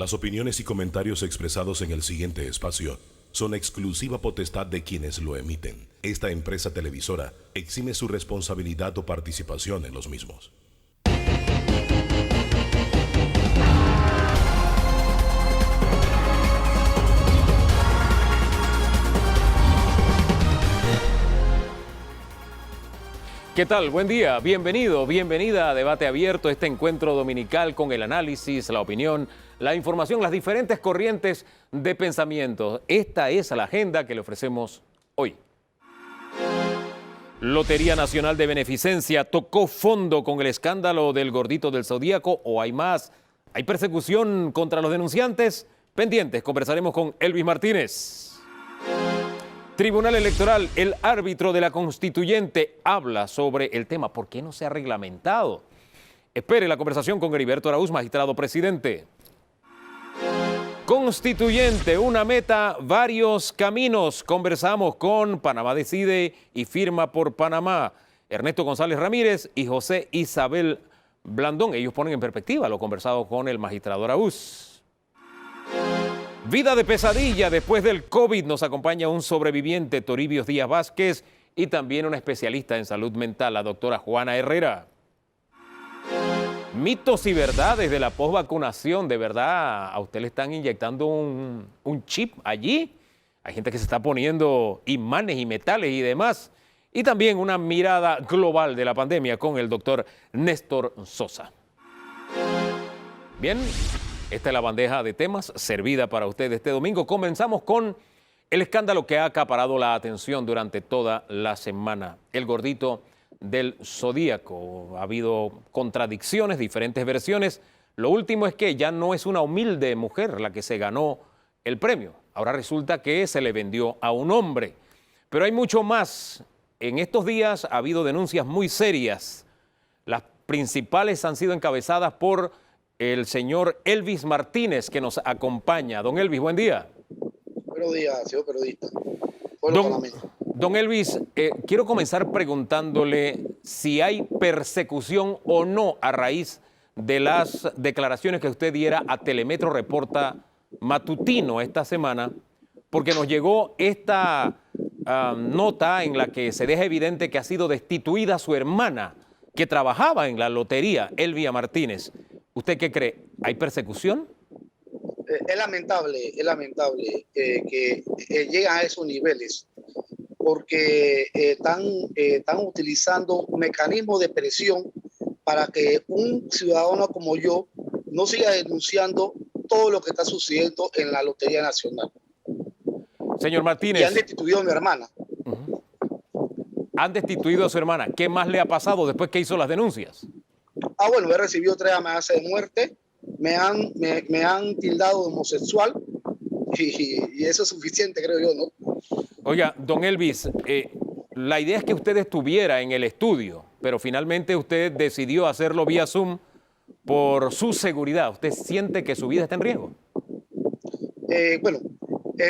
Las opiniones y comentarios expresados en el siguiente espacio son exclusiva potestad de quienes lo emiten. Esta empresa televisora exime su responsabilidad o participación en los mismos. ¿Qué tal? Buen día, bienvenido, bienvenida a Debate Abierto, este encuentro dominical con el análisis, la opinión, la información, las diferentes corrientes de pensamiento. Esta es la agenda que le ofrecemos hoy. Lotería Nacional de Beneficencia tocó fondo con el escándalo del gordito del Zodíaco, ¿o hay más? ¿Hay persecución contra los denunciantes? Pendientes, conversaremos con Elvis Martínez. Tribunal Electoral, el árbitro de la Constituyente habla sobre el tema. ¿Por qué no se ha reglamentado? Espere la conversación con Heriberto Araúz, magistrado presidente. Constituyente, una meta, varios caminos. Conversamos con Panamá Decide y Firma por Panamá. Ernesto González Ramírez y José Isabel Blandón. Ellos ponen en perspectiva lo conversado con el magistrado Araúz. Vida de pesadilla después del COVID. Nos acompaña un sobreviviente, Toribio Díaz Vázquez, y también una especialista en salud mental, la doctora Juana Herrera. Mitos y verdades de la posvacunación. ¿De verdad a usted le están inyectando un chip allí? Hay gente que se está poniendo imanes y metales y demás. Y también una mirada global de la pandemia con el doctor Néstor Sosa. Bien. Esta es la bandeja de temas servida para usted este domingo. Comenzamos con el escándalo que ha acaparado la atención durante toda la semana. El gordito del Zodíaco. Ha habido contradicciones, diferentes versiones. Lo último es que ya no es una humilde mujer la que se ganó el premio. Ahora resulta que se le vendió a un hombre. Pero hay mucho más. En estos días ha habido denuncias muy serias. Las principales han sido encabezadas por el señor Elvis Martínez, que nos acompaña. Don Elvis, buen día. Buenos días, señor periodista. Don Elvis, quiero comenzar preguntándole si hay persecución o no a raíz de las declaraciones que usted diera a Telemetro Reporta matutino esta semana, porque nos llegó esta nota en la que se deja evidente que ha sido destituida su hermana, que trabajaba en la lotería, Elvia Martínez. ¿Usted qué cree? ¿Hay persecución? Es lamentable que lleguen a esos niveles, porque están utilizando mecanismos de presión para que un ciudadano como yo no siga denunciando todo lo que está sucediendo en la Lotería Nacional. Señor Martínez. Y han destituido a mi hermana. Han destituido a su hermana. ¿Qué más le ha pasado después que hizo las denuncias? Bueno, he recibido 3 amenazas de muerte, me han tildado de homosexual y eso es suficiente, creo yo, ¿no? Oiga, don Elvis, la idea es que usted estuviera en el estudio, pero finalmente usted decidió hacerlo vía Zoom por su seguridad. ¿Usted siente que su vida está en riesgo?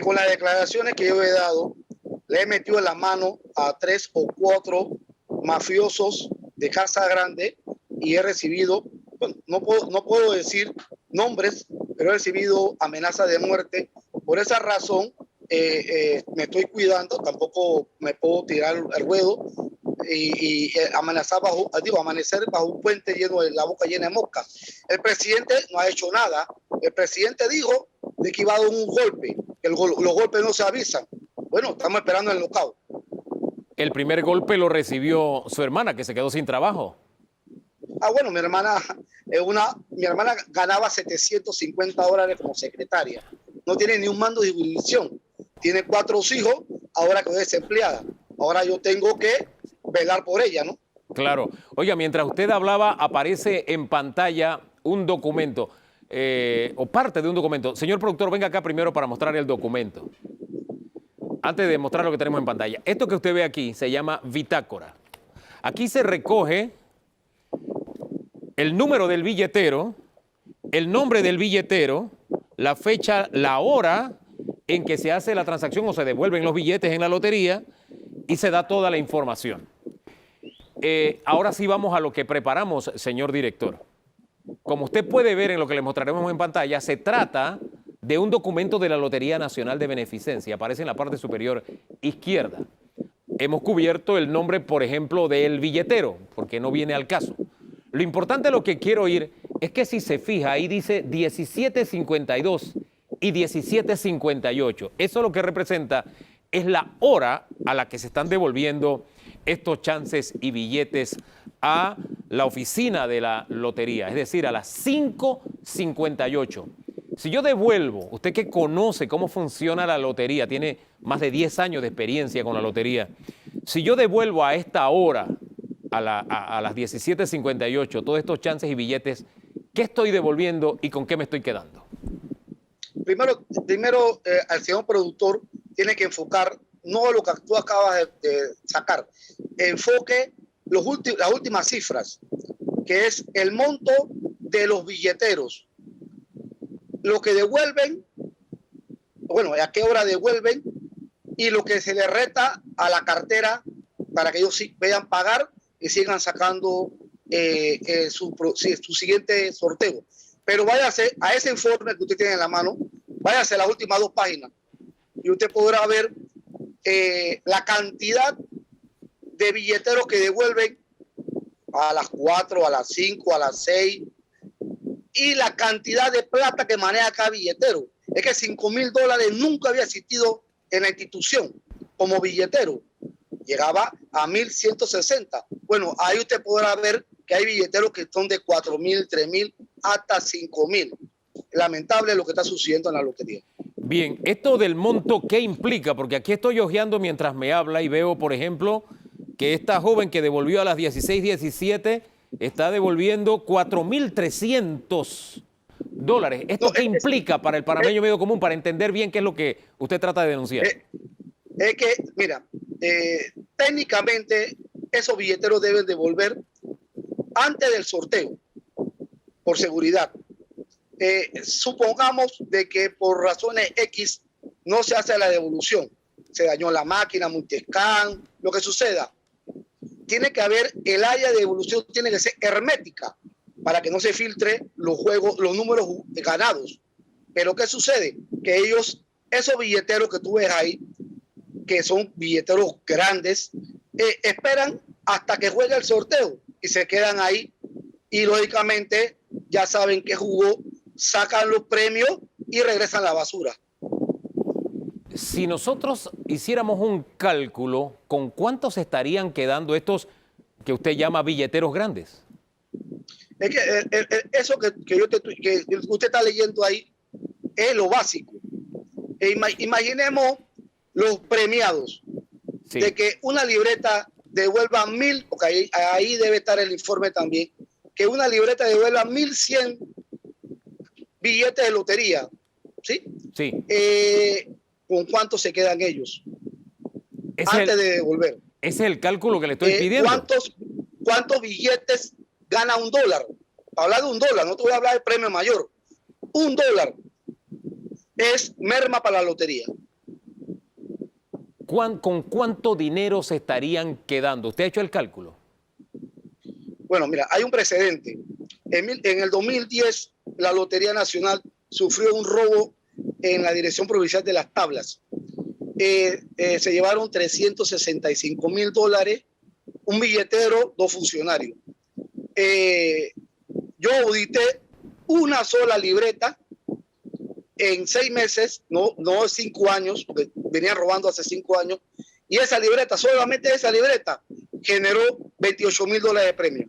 Con las declaraciones que yo he dado, le he metido en la mano a 3 o 4 mafiosos de Casa Grande y he recibido, no puedo decir nombres, pero he recibido amenazas de muerte. Por esa razón me estoy cuidando, tampoco me puedo tirar al ruedo y amanecer bajo un puente lleno de la boca llena de mosca. El presidente no ha hecho nada. El presidente dijo de que iba a dar un golpe, que los golpes no se avisan. Bueno, estamos esperando el locao. El primer golpe lo recibió su hermana, que se quedó sin trabajo. Bueno, mi hermana ganaba $750 como secretaria. No tiene ni un mando de jurisdicción. Tiene 4 hijos, ahora que es desempleada. Ahora yo tengo que velar por ella, ¿no? Claro. Oiga, mientras usted hablaba, aparece en pantalla un documento, o parte de un documento. Señor productor, venga acá primero para mostrar el documento. Antes de mostrar lo que tenemos en pantalla. Esto que usted ve aquí se llama bitácora. Aquí se recoge el número del billetero, el nombre del billetero, la fecha, la hora en que se hace la transacción o se devuelven los billetes en la lotería y se da toda la información. Ahora sí vamos a lo que preparamos, señor director. Como usted puede ver en lo que le mostraremos en pantalla, se trata de un documento de la Lotería Nacional de Beneficencia. Aparece en la parte superior izquierda. Hemos cubierto el nombre, por ejemplo, del billetero, porque no viene al caso. Lo importante, lo que quiero oír, es que si se fija, ahí dice 1752 y 1758. Eso lo que representa es la hora a la que se están devolviendo estos chances y billetes a la oficina de la lotería, es decir, a las 5:58. Si yo devuelvo, usted que conoce cómo funciona la lotería, tiene más de 10 años de experiencia con la lotería, si yo devuelvo a esta hora, a las 17:58, todos estos chances y billetes, ¿qué estoy devolviendo y con qué me estoy quedando? Primero al señor productor tiene que enfocar no lo que tú acabas de sacar, enfoque las últimas cifras, que es el monto de los billeteros, lo que devuelven, bueno, a qué hora devuelven y lo que se le reta a la cartera para que ellos sí vean pagar y sigan sacando su siguiente sorteo. Pero váyase a ese informe que usted tiene en la mano, váyase a las últimas 2 páginas y usted podrá ver la cantidad de billeteros que devuelven a las 4, a las 5, a las 6 y la cantidad de plata que maneja cada billetero. Es que $5,000 nunca había existido en la institución como billetero. Llegaba a 1,160. Bueno, ahí usted podrá ver que hay billeteros que son de 4,000, 3,000, hasta 5,000. Lamentable lo que está sucediendo en la lotería. Bien, esto del monto, ¿qué implica? Porque aquí estoy hojeando mientras me habla y veo, por ejemplo, que esta joven que devolvió a las 16:17 está devolviendo $4,300. ¿Esto qué implica para el panameño medio común, para entender bien qué es lo que usted trata de denunciar? Es que, mira, técnicamente esos billeteros deben devolver antes del sorteo, por seguridad. Supongamos de que por razones X no se hace la devolución, se dañó la máquina, multiscan, lo que suceda. Tiene que haber, el área de devolución tiene que ser hermética para que no se filtre los números ganados. Pero ¿qué sucede? Que esos billeteros que tú ves ahí, que son billeteros grandes, esperan hasta que juegue el sorteo y se quedan ahí y lógicamente ya saben que jugó, sacan los premios y regresan a la basura. Si nosotros hiciéramos un cálculo, ¿con cuántos estarían quedando estos que usted llama billeteros grandes? Es que eso que usted está leyendo ahí es lo básico. Imaginemos los premiados, sí, de que una libreta devuelva 1,000, porque ahí debe estar el informe también, que una libreta devuelva 1,100 billetes de lotería, ¿sí? Sí. ¿Con cuánto se quedan ellos antes de devolver? Ese es el cálculo que le estoy pidiendo. ¿Cuántos billetes gana $1? Hablar de $1, no te voy a hablar de premio mayor. $1 es merma para la lotería. ¿Con cuánto dinero se estarían quedando? ¿Usted ha hecho el cálculo? Bueno, mira, hay un precedente. En el 2010, la Lotería Nacional sufrió un robo en la Dirección Provincial de las Tablas. Se llevaron $365,000, un billetero, 2 funcionarios. Yo audité una sola libreta en 6 meses, no 5 años, porque venían robando hace 5 años, y esa libreta, solamente esa libreta, generó $28,000 de premio.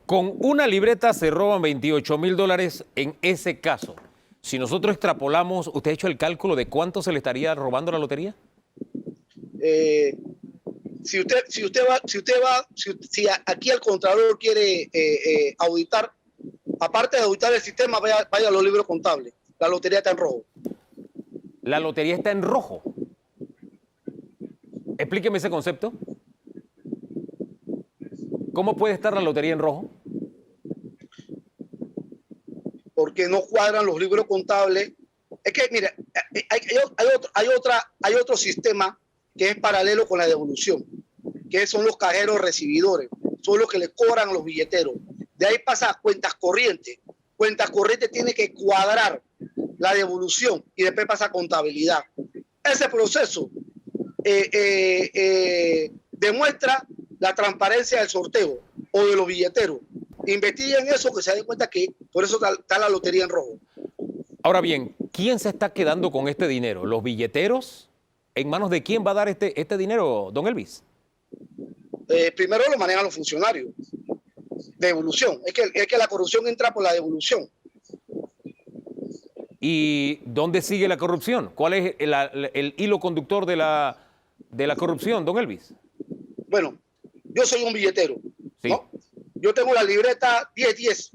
Con una libreta se roban $28,000 en ese caso. Si nosotros extrapolamos, ¿usted ha hecho el cálculo de cuánto se le estaría robando a la lotería? Si aquí el Contralor quiere auditar, aparte de auditar el sistema, vaya a los libros contables. La lotería está en rojo. La lotería está en rojo. Explíqueme ese concepto. ¿Cómo puede estar la lotería en rojo? Porque no cuadran los libros contables. Es que, mira, hay otro sistema que es paralelo con la devolución, que son los cajeros recibidores, son los que le cobran a los billeteros. De ahí pasa a cuentas corrientes. Cuentas corrientes tiene que cuadrar la devolución y después pasa a contabilidad. Ese proceso demuestra la transparencia del sorteo o de los billeteros. Investiguen eso, que se den cuenta que por eso está la lotería en rojo. Ahora bien, ¿quién se está quedando con este dinero? ¿Los billeteros? ¿En manos de quién va a dar este dinero, don Elvis? Primero lo manejan los funcionarios. Devolución. Es que la corrupción entra por la devolución. ¿Y dónde sigue la corrupción? ¿Cuál es el hilo conductor de la corrupción, don Elvis? Bueno, yo soy un billetero, Sí. ¿no? Yo tengo la libreta 10-10.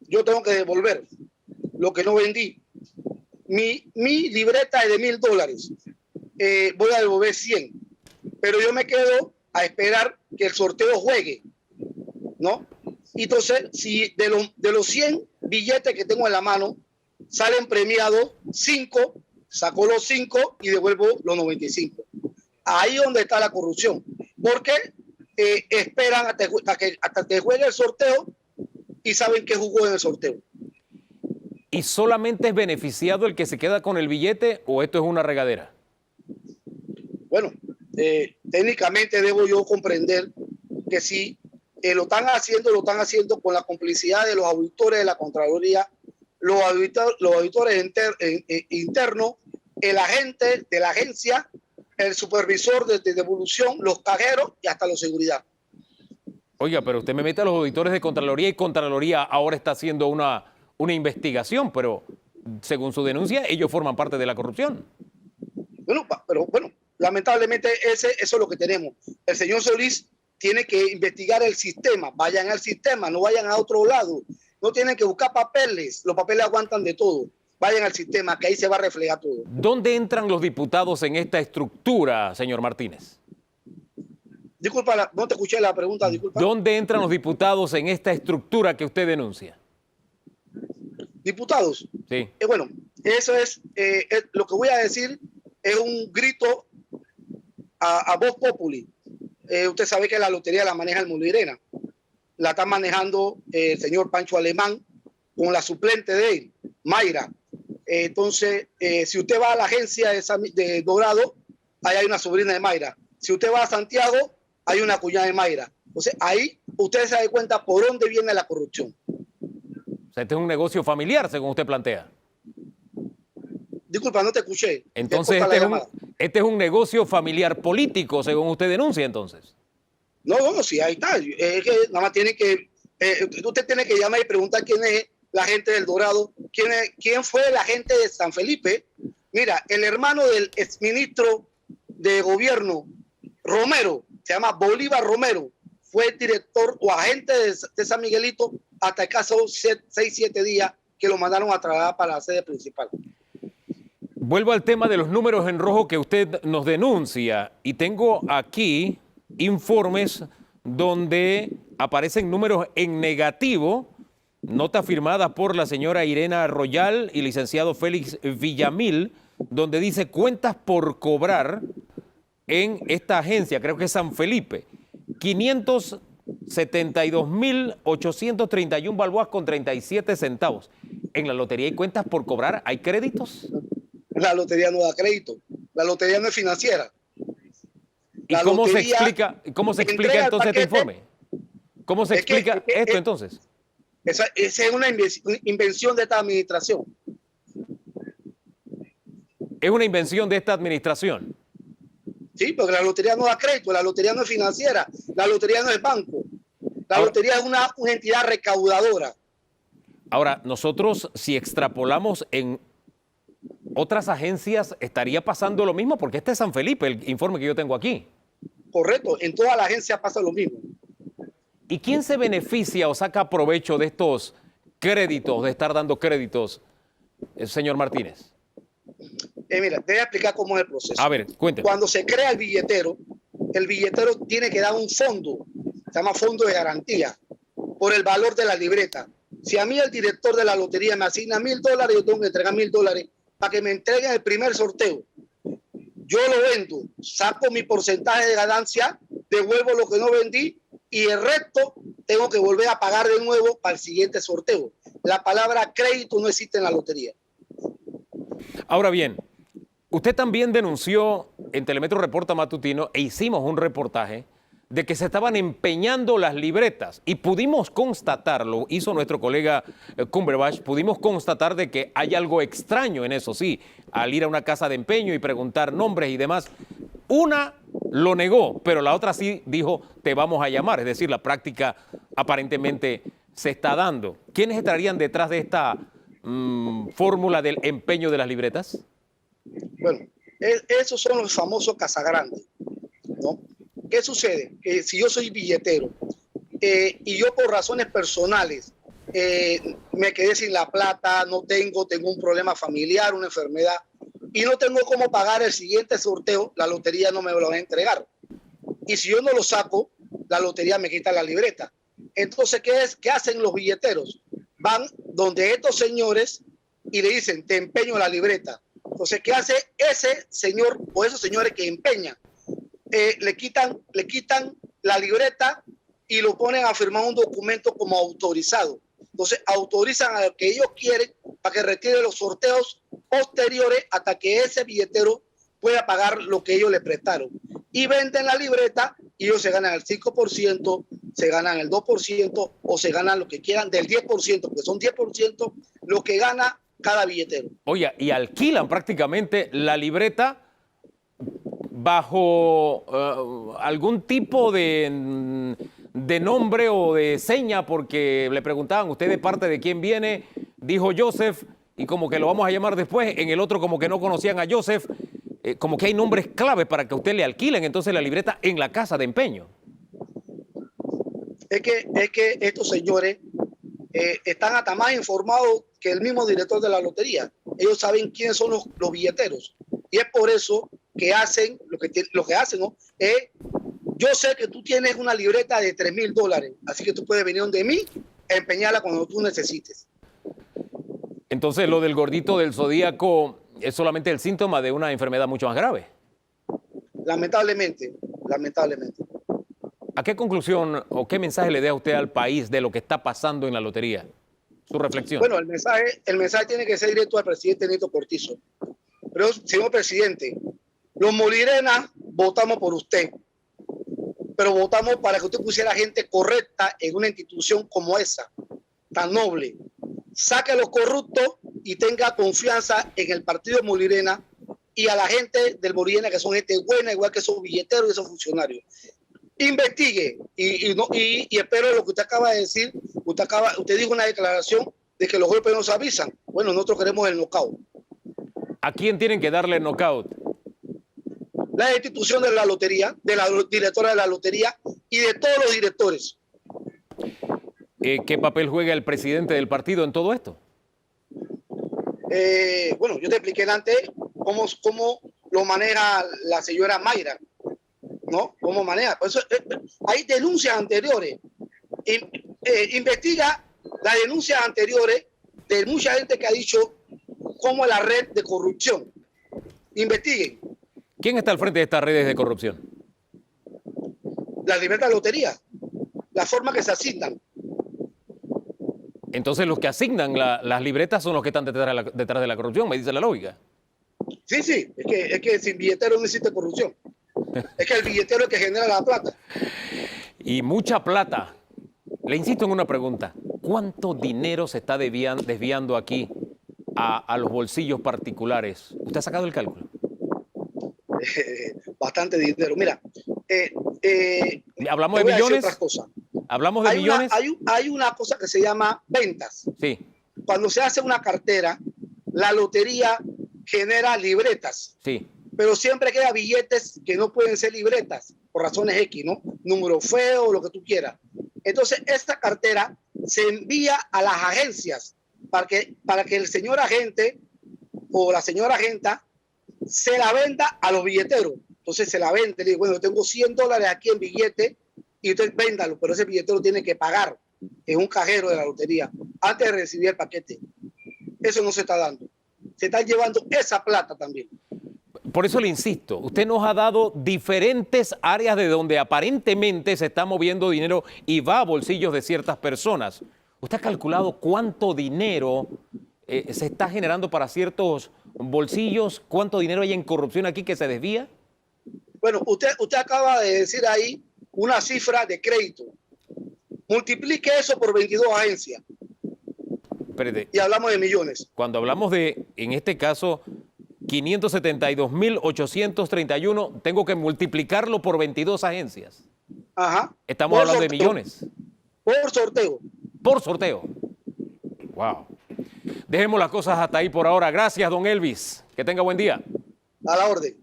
Yo tengo que devolver lo que no vendí. Mi libreta es de $1000. Voy a devolver 100. Pero yo me quedo a esperar que el sorteo juegue, ¿no? Entonces, si de los 100 billetes que tengo en la mano, salen premiados 5, saco los 5 y devuelvo los 95. Ahí es donde está la corrupción. Porque esperan hasta que juegue el sorteo y saben que jugó en el sorteo. ¿Y solamente es beneficiado el que se queda con el billete o esto es una regadera? Bueno, técnicamente debo yo comprender que si lo están haciendo con la complicidad de los auditores de la Contraloría, los auditores internos, el agente de la agencia, el supervisor de devolución, los cajeros y hasta los seguridad. Oiga, pero usted me mete a los auditores de Contraloría y Contraloría ahora está haciendo una investigación, pero según su denuncia, ellos forman parte de la corrupción. Bueno, pero bueno, lamentablemente eso es lo que tenemos. El señor Solís tiene que investigar el sistema. Vayan al sistema, no vayan a otro lado. No tienen que buscar papeles. Los papeles aguantan de todo. Vayan al sistema, que ahí se va a reflejar todo. ¿Dónde entran los diputados en esta estructura, señor Martínez? Disculpa, no te escuché la pregunta, disculpa. ¿Dónde entran los diputados en esta estructura que usted denuncia? Diputados. Sí. Bueno, eso es lo que voy a decir, es un grito a voz populi. Usted sabe que la lotería la maneja el Molirena. La está manejando el señor Pancho Alemán con la suplente de él, Mayra. Entonces, si usted va a la agencia de Dorado, ahí hay una sobrina de Mayra. Si usted va a Santiago, hay una cuñada de Mayra. Entonces, ahí usted se da cuenta por dónde viene la corrupción. O sea, este es un negocio familiar, según usted plantea. Disculpa, no te escuché. Entonces, este es un negocio familiar político, según usted denuncia, entonces. No, sí, ahí está. Es que nada más tiene que... usted tiene que llamar y preguntar quién es la gente del Dorado, quién fue la gente de San Felipe. Mira, el hermano del exministro de gobierno, Romero, se llama Bolívar Romero, fue director o agente de San Miguelito hasta escasos 6-7 días que lo mandaron a trasladar para la sede principal. Vuelvo al tema de los números en rojo que usted nos denuncia y tengo aquí informes donde aparecen números en negativo, nota firmada por la señora Irena Royal y licenciado Félix Villamil, donde dice cuentas por cobrar en esta agencia, creo que es San Felipe, 572.831 balboas con 37 centavos. En la lotería hay cuentas por cobrar, ¿hay créditos? La lotería no da crédito, la lotería no es financiera. ¿Y cómo se explica entonces este informe? ¿Cómo se explica esto entonces? Esa es una invención de esta administración. Es una invención de esta administración. Sí, porque la lotería no da crédito, la lotería no es financiera, la lotería no es banco. La lotería es una entidad recaudadora. Ahora, nosotros si extrapolamos en otras agencias, ¿estaría pasando lo mismo? Porque este es San Felipe, el informe que yo tengo aquí. Correcto, en toda la agencia pasa lo mismo. ¿Y quién se beneficia o saca provecho de estos créditos, de estar dando créditos, señor Martínez? Mira, te voy a explicar cómo es el proceso. A ver, cuénteme. Cuando se crea el billetero tiene que dar un fondo, se llama fondo de garantía, por el valor de la libreta. Si a mí el director de la lotería me asigna $1000, yo tengo que entregar $1000 para que me entreguen el primer sorteo. Yo lo vendo, saco mi porcentaje de ganancia, devuelvo lo que no vendí y el resto tengo que volver a pagar de nuevo para el siguiente sorteo. La palabra crédito no existe en la lotería. Ahora bien, usted también denunció en Telemetro Reporta Matutino e hicimos un reportaje de que se estaban empeñando las libretas y pudimos constatarlo, hizo nuestro colega Cumberbatch, pudimos constatar de que hay algo extraño en eso, sí, al ir a una casa de empeño y preguntar nombres y demás. Una lo negó, pero la otra sí dijo, te vamos a llamar, es decir, la práctica aparentemente se está dando. ¿Quiénes estarían detrás de esta fórmula del empeño de las libretas? Bueno, esos son los famosos Casagrandes, ¿no? ¿Qué sucede? Que si yo soy billetero y yo por razones personales me quedé sin la plata, tengo un problema familiar, una enfermedad, y no tengo cómo pagar el siguiente sorteo, la lotería no me lo va a entregar. Y si yo no lo saco, la lotería me quita la libreta. Entonces, ¿qué hacen los billeteros? Van donde estos señores y le dicen, te empeño la libreta. Entonces, ¿qué hace ese señor o esos señores que empeñan? Le quitan la libreta y lo ponen a firmar un documento como autorizado. Entonces, autorizan a lo que ellos quieren para que retire los sorteos posteriores hasta que ese billetero pueda pagar lo que ellos le prestaron. Y venden la libreta y ellos se ganan el 5%, se ganan el 2% o se ganan lo que quieran del 10%, porque son 10% lo que gana cada billetero. Oye, y alquilan prácticamente la libreta bajo algún tipo de nombre o de seña, porque le preguntaban, ¿usted de parte de quién viene? Dijo Joseph, y como que lo vamos a llamar después. En el otro como que no conocían a Joseph, como que hay nombres claves para que a usted le alquilen entonces la libreta en la casa de empeño. Es que estos señores están hasta más informados que el mismo director de la lotería. Ellos saben quiénes son los billeteros. Y es por eso que hacen lo que hacen, ¿no? Yo sé que tú tienes una libreta de $3,000, así que tú puedes venir donde mí a empeñarla cuando tú necesites. Entonces, lo del gordito del zodíaco es solamente el síntoma de una enfermedad mucho más grave. Lamentablemente. ¿A qué conclusión o qué mensaje le da usted al país de lo que está pasando en la lotería? Su reflexión. Bueno, el mensaje tiene que ser directo al presidente Néstor Cortizo. Pero, señor presidente, los molirenas votamos por usted, pero votamos para que usted pusiera gente correcta en una institución como esa, tan noble. Saque a los corruptos y tenga confianza en el partido de Molirena y a la gente del Molirena, que son gente buena, igual que esos billeteros y esos funcionarios. Investigue y espero lo que usted acaba de decir. Usted dijo una declaración de que los golpes no se avisan. Bueno, nosotros queremos el knockout. ¿A quién tienen que darle el knockout? La institución de la lotería, de la directora de la lotería y de todos los directores. ¿Qué papel juega el presidente del partido en todo esto? Bueno, yo te expliqué antes cómo lo maneja la señora Mayra, ¿no? ¿Cómo maneja? Por eso, hay denuncias anteriores. Investiga las denuncias anteriores de mucha gente que ha dicho cómo es la red de corrupción. Investiguen. ¿Quién está al frente de estas redes de corrupción? La libertad de lotería, la forma que se asignan. Entonces los que asignan las libretas son los que están detrás de la corrupción, me dice la lógica. Sí, es que sin billetero no existe corrupción. Es que el billetero es el que genera la plata. Y mucha plata. Le insisto en una pregunta. ¿Cuánto dinero se está desviando aquí a los bolsillos particulares? ¿Usted ha sacado el cálculo? Bastante dinero. Mira, ¿hablamos de millones? ¿Hablamos de millones? Hay una cosa que se llama ventas. Sí. Cuando se hace una cartera, la lotería genera libretas. Sí. Pero siempre queda billetes que no pueden ser libretas, por razones X, ¿no? Número feo, lo que tú quieras. Entonces, esta cartera se envía a las agencias para que el señor agente o la señora agenta se la venda a los billeteros. Entonces se la vende, le digo, bueno, yo tengo $100 aquí en billete y usted véndalo, pero ese billetero tiene que pagar en un cajero de la lotería antes de recibir el paquete. Eso no se está dando. Se está llevando esa plata también. Por eso le insisto, usted nos ha dado diferentes áreas de donde aparentemente se está moviendo dinero y va a bolsillos de ciertas personas. ¿Usted ha calculado cuánto dinero se está generando para ciertos bolsillos? ¿Cuánto dinero hay en corrupción aquí que se desvía? Bueno, usted acaba de decir ahí una cifra de crédito. Multiplique eso por 22 agencias. Espérate. Y hablamos de millones. Cuando hablamos de, en este caso, 572.831, tengo que multiplicarlo por 22 agencias. Ajá. Estamos Por hablando de sorteo. millones. Por sorteo. Por sorteo. Wow. Dejemos las cosas hasta ahí por ahora. Gracias, don Elvis. Que tenga buen día. A la orden.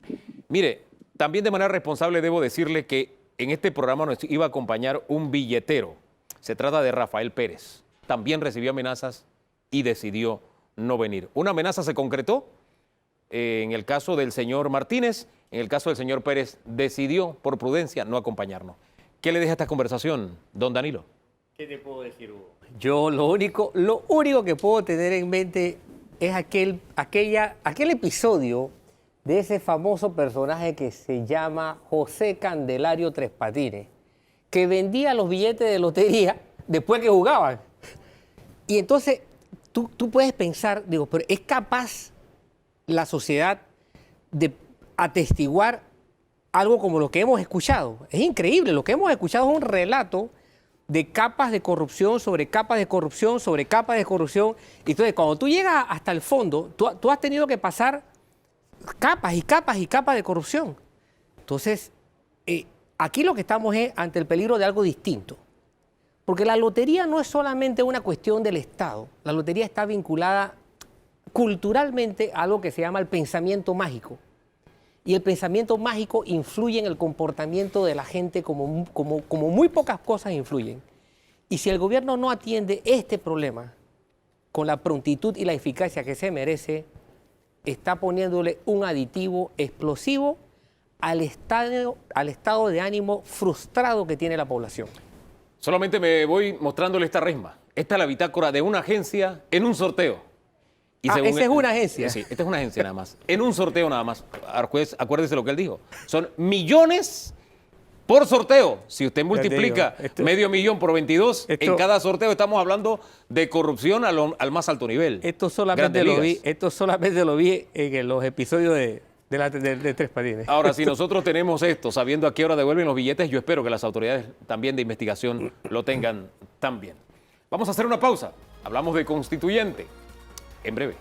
Mire, también de manera responsable debo decirle que en este programa nos iba a acompañar un billetero. Se trata de Rafael Pérez. También recibió amenazas y decidió no venir. Una amenaza se concretó en el caso del señor Martínez. En el caso del señor Pérez decidió, por prudencia, no acompañarnos. ¿Qué le deja esta conversación, don Danilo? ¿Qué te puedo decir, Hugo? Yo lo único que puedo tener en mente es aquel episodio de ese famoso personaje que se llama José Candelario Tres Patines, que vendía los billetes de lotería después que jugaban. Y entonces tú puedes pensar, digo, pero ¿es capaz la sociedad de atestiguar algo como lo que hemos escuchado? Es increíble, lo que hemos escuchado es un relato de capas de corrupción sobre capas de corrupción sobre capas de corrupción. Y entonces, cuando tú llegas hasta el fondo, tú has tenido que pasar capas y capas y capas de corrupción. Entonces, aquí lo que estamos es ante el peligro de algo distinto. Porque la lotería no es solamente una cuestión del Estado. La lotería está vinculada culturalmente a algo que se llama el pensamiento mágico. Y el pensamiento mágico influye en el comportamiento de la gente como muy pocas cosas influyen. Y si el gobierno no atiende este problema con la prontitud y la eficacia que se merece, está poniéndole un aditivo explosivo al estado de ánimo frustrado que tiene la población. Solamente me voy mostrándole esta resma. Esta es la bitácora de una agencia en un sorteo. Y esa es una agencia. Sí, esta es una agencia nada más. En un sorteo nada más. Acuérdese lo que él dijo. Son millones por sorteo. Si usted multiplica medio millón por 22, en cada sorteo estamos hablando de corrupción al más alto nivel. Esto solamente lo vi en los episodios de Tres Patines. Ahora, si nosotros tenemos esto, sabiendo a qué hora devuelven los billetes, yo espero que las autoridades también de investigación lo tengan también. Vamos a hacer una pausa. Hablamos de constituyente. En breve.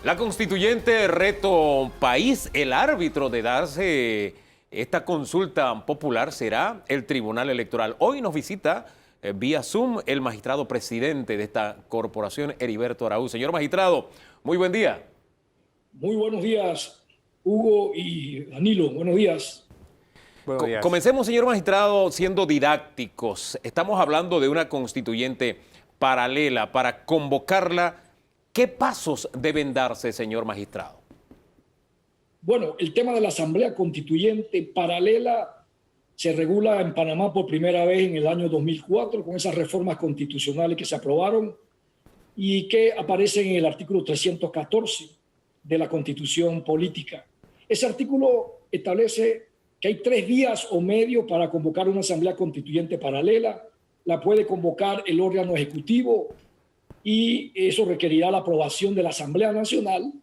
La constituyente Reto País, el árbitro de darse esta consulta popular será el Tribunal Electoral. Hoy nos visita vía Zoom el magistrado presidente de esta corporación, Heriberto Araúz. Señor magistrado, muy buen día. Muy buenos días, Hugo y Danilo. Buenos días. Comencemos, señor magistrado, siendo didácticos. Estamos hablando de una constituyente paralela. Para convocarla, ¿qué pasos deben darse, señor magistrado? Bueno, el tema de la Asamblea Constituyente paralela se regula en Panamá por primera vez en el año 2004 con esas reformas constitucionales que se aprobaron y que aparecen en el artículo 314 de la Constitución Política. Ese artículo establece que hay 3 vías o medios para convocar una asamblea constituyente paralela. La puede convocar el órgano ejecutivo y eso requerirá la aprobación de la Asamblea Nacional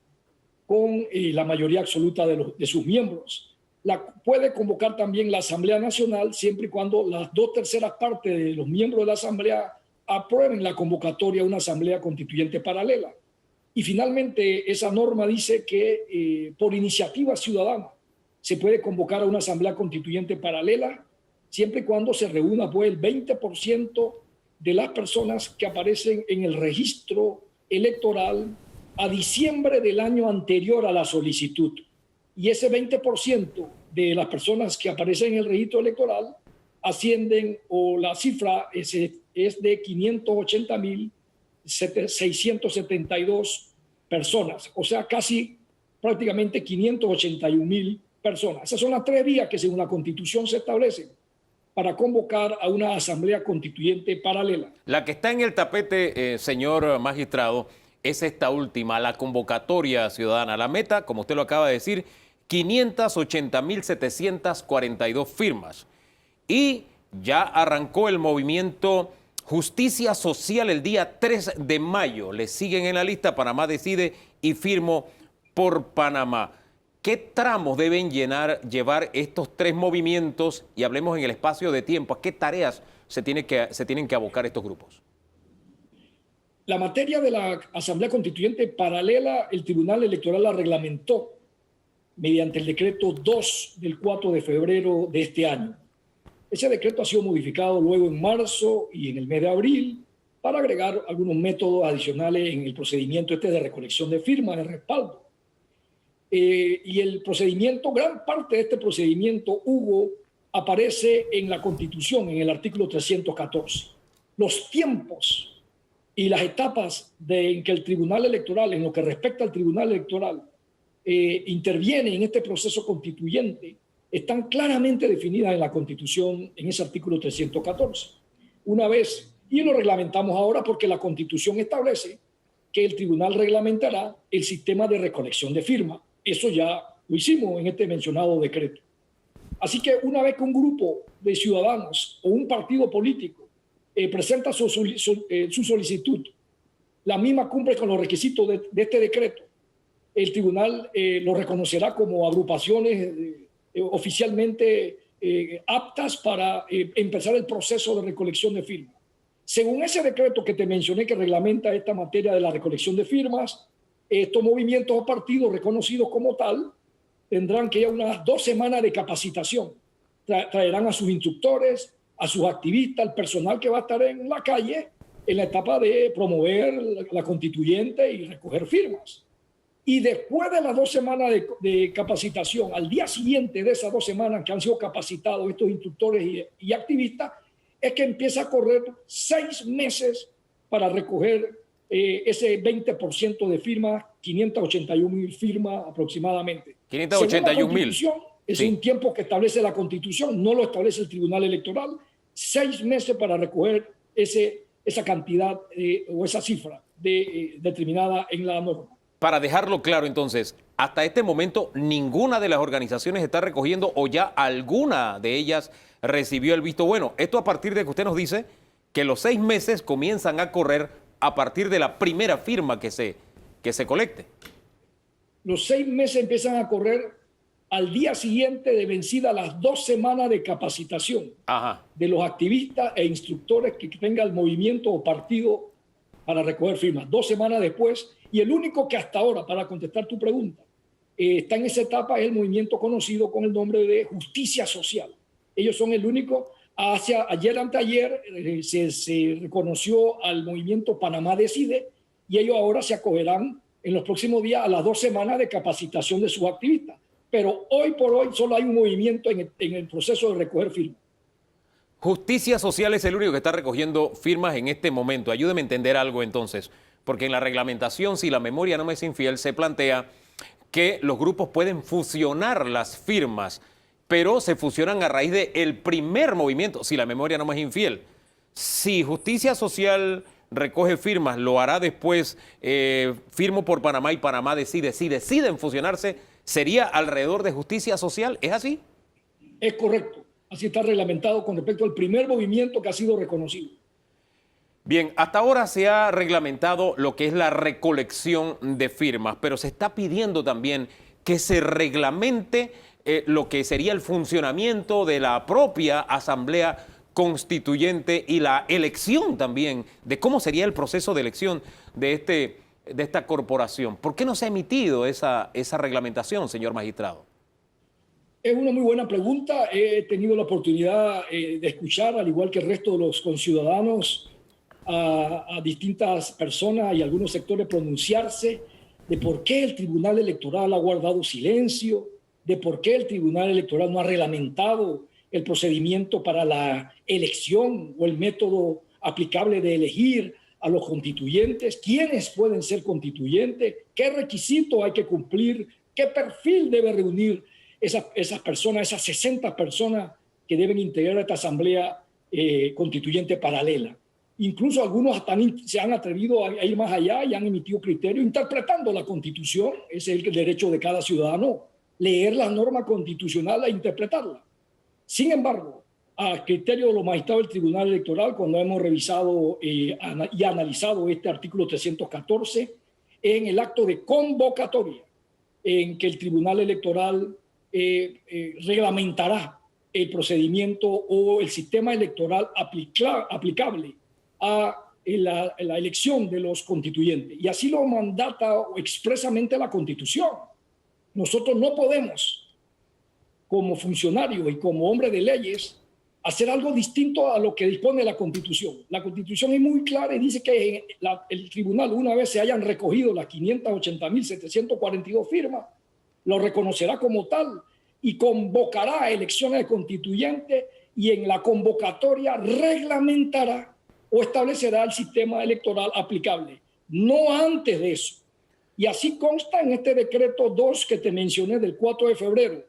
con la mayoría absoluta de sus miembros. La puede convocar también la Asamblea Nacional siempre y cuando las 2/3 partes de los miembros de la Asamblea aprueben la convocatoria a una asamblea constituyente paralela. Y finalmente esa norma dice que por iniciativa ciudadana se puede convocar a una asamblea constituyente paralela siempre y cuando se reúna pues, el 20% de las personas que aparecen en el registro electoral a diciembre del año anterior a la solicitud. Y ese 20% de las personas que aparecen en el registro electoral ascienden, o la cifra es de 580.672 personas, o sea, casi prácticamente 581.000 personas. Esas son las 3 vías que según la Constitución se establecen para convocar a una asamblea constituyente paralela. La que está en el tapete, señor magistrado, es esta última, la convocatoria ciudadana. La meta, como usted lo acaba de decir, 580.742 firmas. Y ya arrancó el movimiento Justicia Social el día 3 de mayo. Le siguen en la lista Panamá Decide y Firmo por Panamá. ¿Qué tramos deben llevar estos tres movimientos? Y hablemos en el espacio de tiempo. ¿A qué tareas se tienen que abocar estos grupos? La materia de la Asamblea Constituyente paralela, el Tribunal Electoral la reglamentó mediante el decreto 2 del 4 de febrero de este año. Ese decreto ha sido modificado luego en marzo y en el mes de abril para agregar algunos métodos adicionales en el procedimiento de recolección de firmas, de respaldo. Y el procedimiento, gran parte de este procedimiento, Hugo, aparece en la Constitución, en el artículo 314. Los tiempos y las etapas en que el Tribunal Electoral, en lo que respecta al Tribunal Electoral, interviene en este proceso constituyente, están claramente definidas en la Constitución, en ese artículo 314. Una vez, y lo reglamentamos ahora porque la Constitución establece que el tribunal reglamentará el sistema de recolección de firmas. Eso ya lo hicimos en este mencionado decreto. Así que una vez que un grupo de ciudadanos o un partido político presenta su solicitud, la misma cumple con los requisitos de este decreto, el tribunal lo reconocerá como agrupaciones oficialmente aptas para empezar el proceso de recolección de firmas. Según ese decreto que te mencioné que reglamenta esta materia de la recolección de firmas, estos movimientos o partidos reconocidos como tal tendrán que ir a unas 2 semanas de capacitación. Traerán a sus instructores, a sus activistas, al personal que va a estar en la calle en la etapa de promover la constituyente y recoger firmas. Y después de las 2 semanas de capacitación, al día siguiente de esas 2 semanas que han sido capacitados estos instructores y activistas, es que empieza a correr 6 meses para recoger ese 20% de firmas, 581.000 firmas aproximadamente. 581.000. Es un tiempo que establece la Constitución, no lo establece el Tribunal Electoral. 6 meses para recoger esa cantidad o esa cifra determinada en la norma. Para dejarlo claro entonces, hasta este momento ninguna de las organizaciones está recogiendo o ya alguna de ellas recibió el visto bueno. Esto a partir de que usted nos dice que los 6 meses comienzan a correr a partir de la primera firma que se colecte. Los 6 meses empiezan a correr al día siguiente de vencida las 2 semanas de capacitación de los activistas e instructores que tenga el movimiento o partido para recoger firmas. 2 semanas después, y el único que hasta ahora, para contestar tu pregunta, está en esa etapa es el movimiento conocido con el nombre de Justicia Social. Ellos son el único. Ayer, anteayer, se reconoció al movimiento Panamá Decide y ellos ahora se acogerán en los próximos días a las 2 semanas de capacitación de sus activistas. Pero hoy por hoy solo hay un movimiento en el proceso de recoger firmas. Justicia Social es el único que está recogiendo firmas en este momento. Ayúdeme a entender algo entonces, porque en la reglamentación, si la memoria no me es infiel, se plantea que los grupos pueden fusionar las firmas, pero se fusionan a raíz del primer movimiento, si la memoria no me es infiel. Si Justicia Social recoge firmas, lo hará después, Firmo por Panamá y Panamá Decide. Si deciden fusionarse, ¿sería alrededor de Justicia Social? ¿Es así? Es correcto. Así está reglamentado con respecto al primer movimiento que ha sido reconocido. Bien, hasta ahora se ha reglamentado lo que es la recolección de firmas, pero se está pidiendo también que se reglamente lo que sería el funcionamiento de la propia Asamblea Constituyente y la elección también, de cómo sería el proceso de elección de esta corporación. ¿Por qué no se ha emitido esa reglamentación, señor magistrado? Es una muy buena pregunta. He tenido la oportunidad de escuchar, al igual que el resto de los conciudadanos, a distintas personas y algunos sectores pronunciarse de por qué el Tribunal Electoral ha guardado silencio, de por qué el Tribunal Electoral no ha reglamentado el procedimiento para la elección o el método aplicable de elegir a los constituyentes, quiénes pueden ser constituyentes, qué requisitos hay que cumplir, qué perfil debe reunir esas personas, esas 60 personas que deben integrar esta asamblea constituyente paralela. Incluso algunos hasta se han atrevido a ir más allá y han emitido criterios interpretando la Constitución. Ese es el derecho de cada ciudadano, leer la norma constitucional e interpretarla. Sin embargo, a criterio de los magistrados del Tribunal Electoral, cuando hemos revisado y analizado este artículo 314, en el acto de convocatoria, en que el Tribunal Electoral reglamentará el procedimiento o el sistema electoral aplicable a la elección de los constituyentes. Y así lo mandata expresamente la Constitución. Nosotros no podemos, como funcionarios y como hombres de leyes, hacer algo distinto a lo que dispone la Constitución. La Constitución es muy clara y dice que el tribunal, una vez se hayan recogido las 580.742 firmas, lo reconocerá como tal y convocará a elecciones de constituyentes y en la convocatoria reglamentará o establecerá el sistema electoral aplicable. No antes de eso. Y así consta en este decreto 2 que te mencioné del 4 de febrero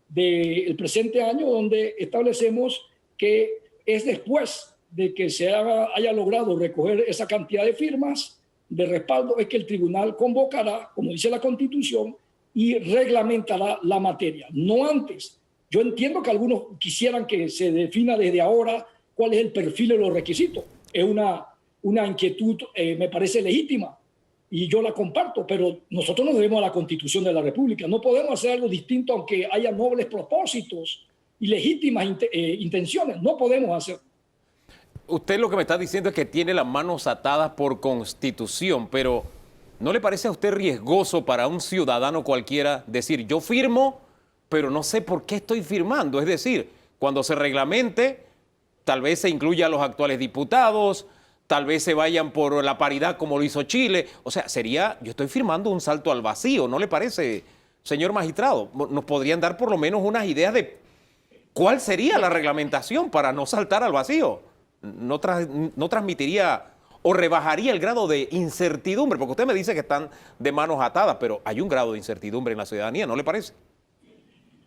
del presente año, donde establecemos que es después de que se haya logrado recoger esa cantidad de firmas de respaldo, es que el tribunal convocará, como dice la Constitución, y reglamentará la materia, no antes. Yo entiendo que algunos quisieran que se defina desde ahora cuál es el perfil de los requisitos. Es una inquietud, me parece legítima, y yo la comparto, pero nosotros nos debemos a la Constitución de la República. No podemos hacer algo distinto aunque haya nobles propósitos y legítimas intenciones. No podemos hacer. Usted lo que me está diciendo es que tiene las manos atadas por Constitución, pero ¿no le parece a usted riesgoso para un ciudadano cualquiera decir yo firmo, pero no sé por qué estoy firmando? Es decir, cuando se reglamente, tal vez se incluya a los actuales diputados, tal vez se vayan por la paridad como lo hizo Chile. O sea, yo estoy firmando un salto al vacío, ¿no le parece, señor magistrado? ¿Nos podrían dar por lo menos unas ideas de cuál sería la reglamentación para no saltar al vacío? ¿No transmitiría o rebajaría el grado de incertidumbre? Porque usted me dice que están de manos atadas, pero hay un grado de incertidumbre en la ciudadanía, ¿no le parece?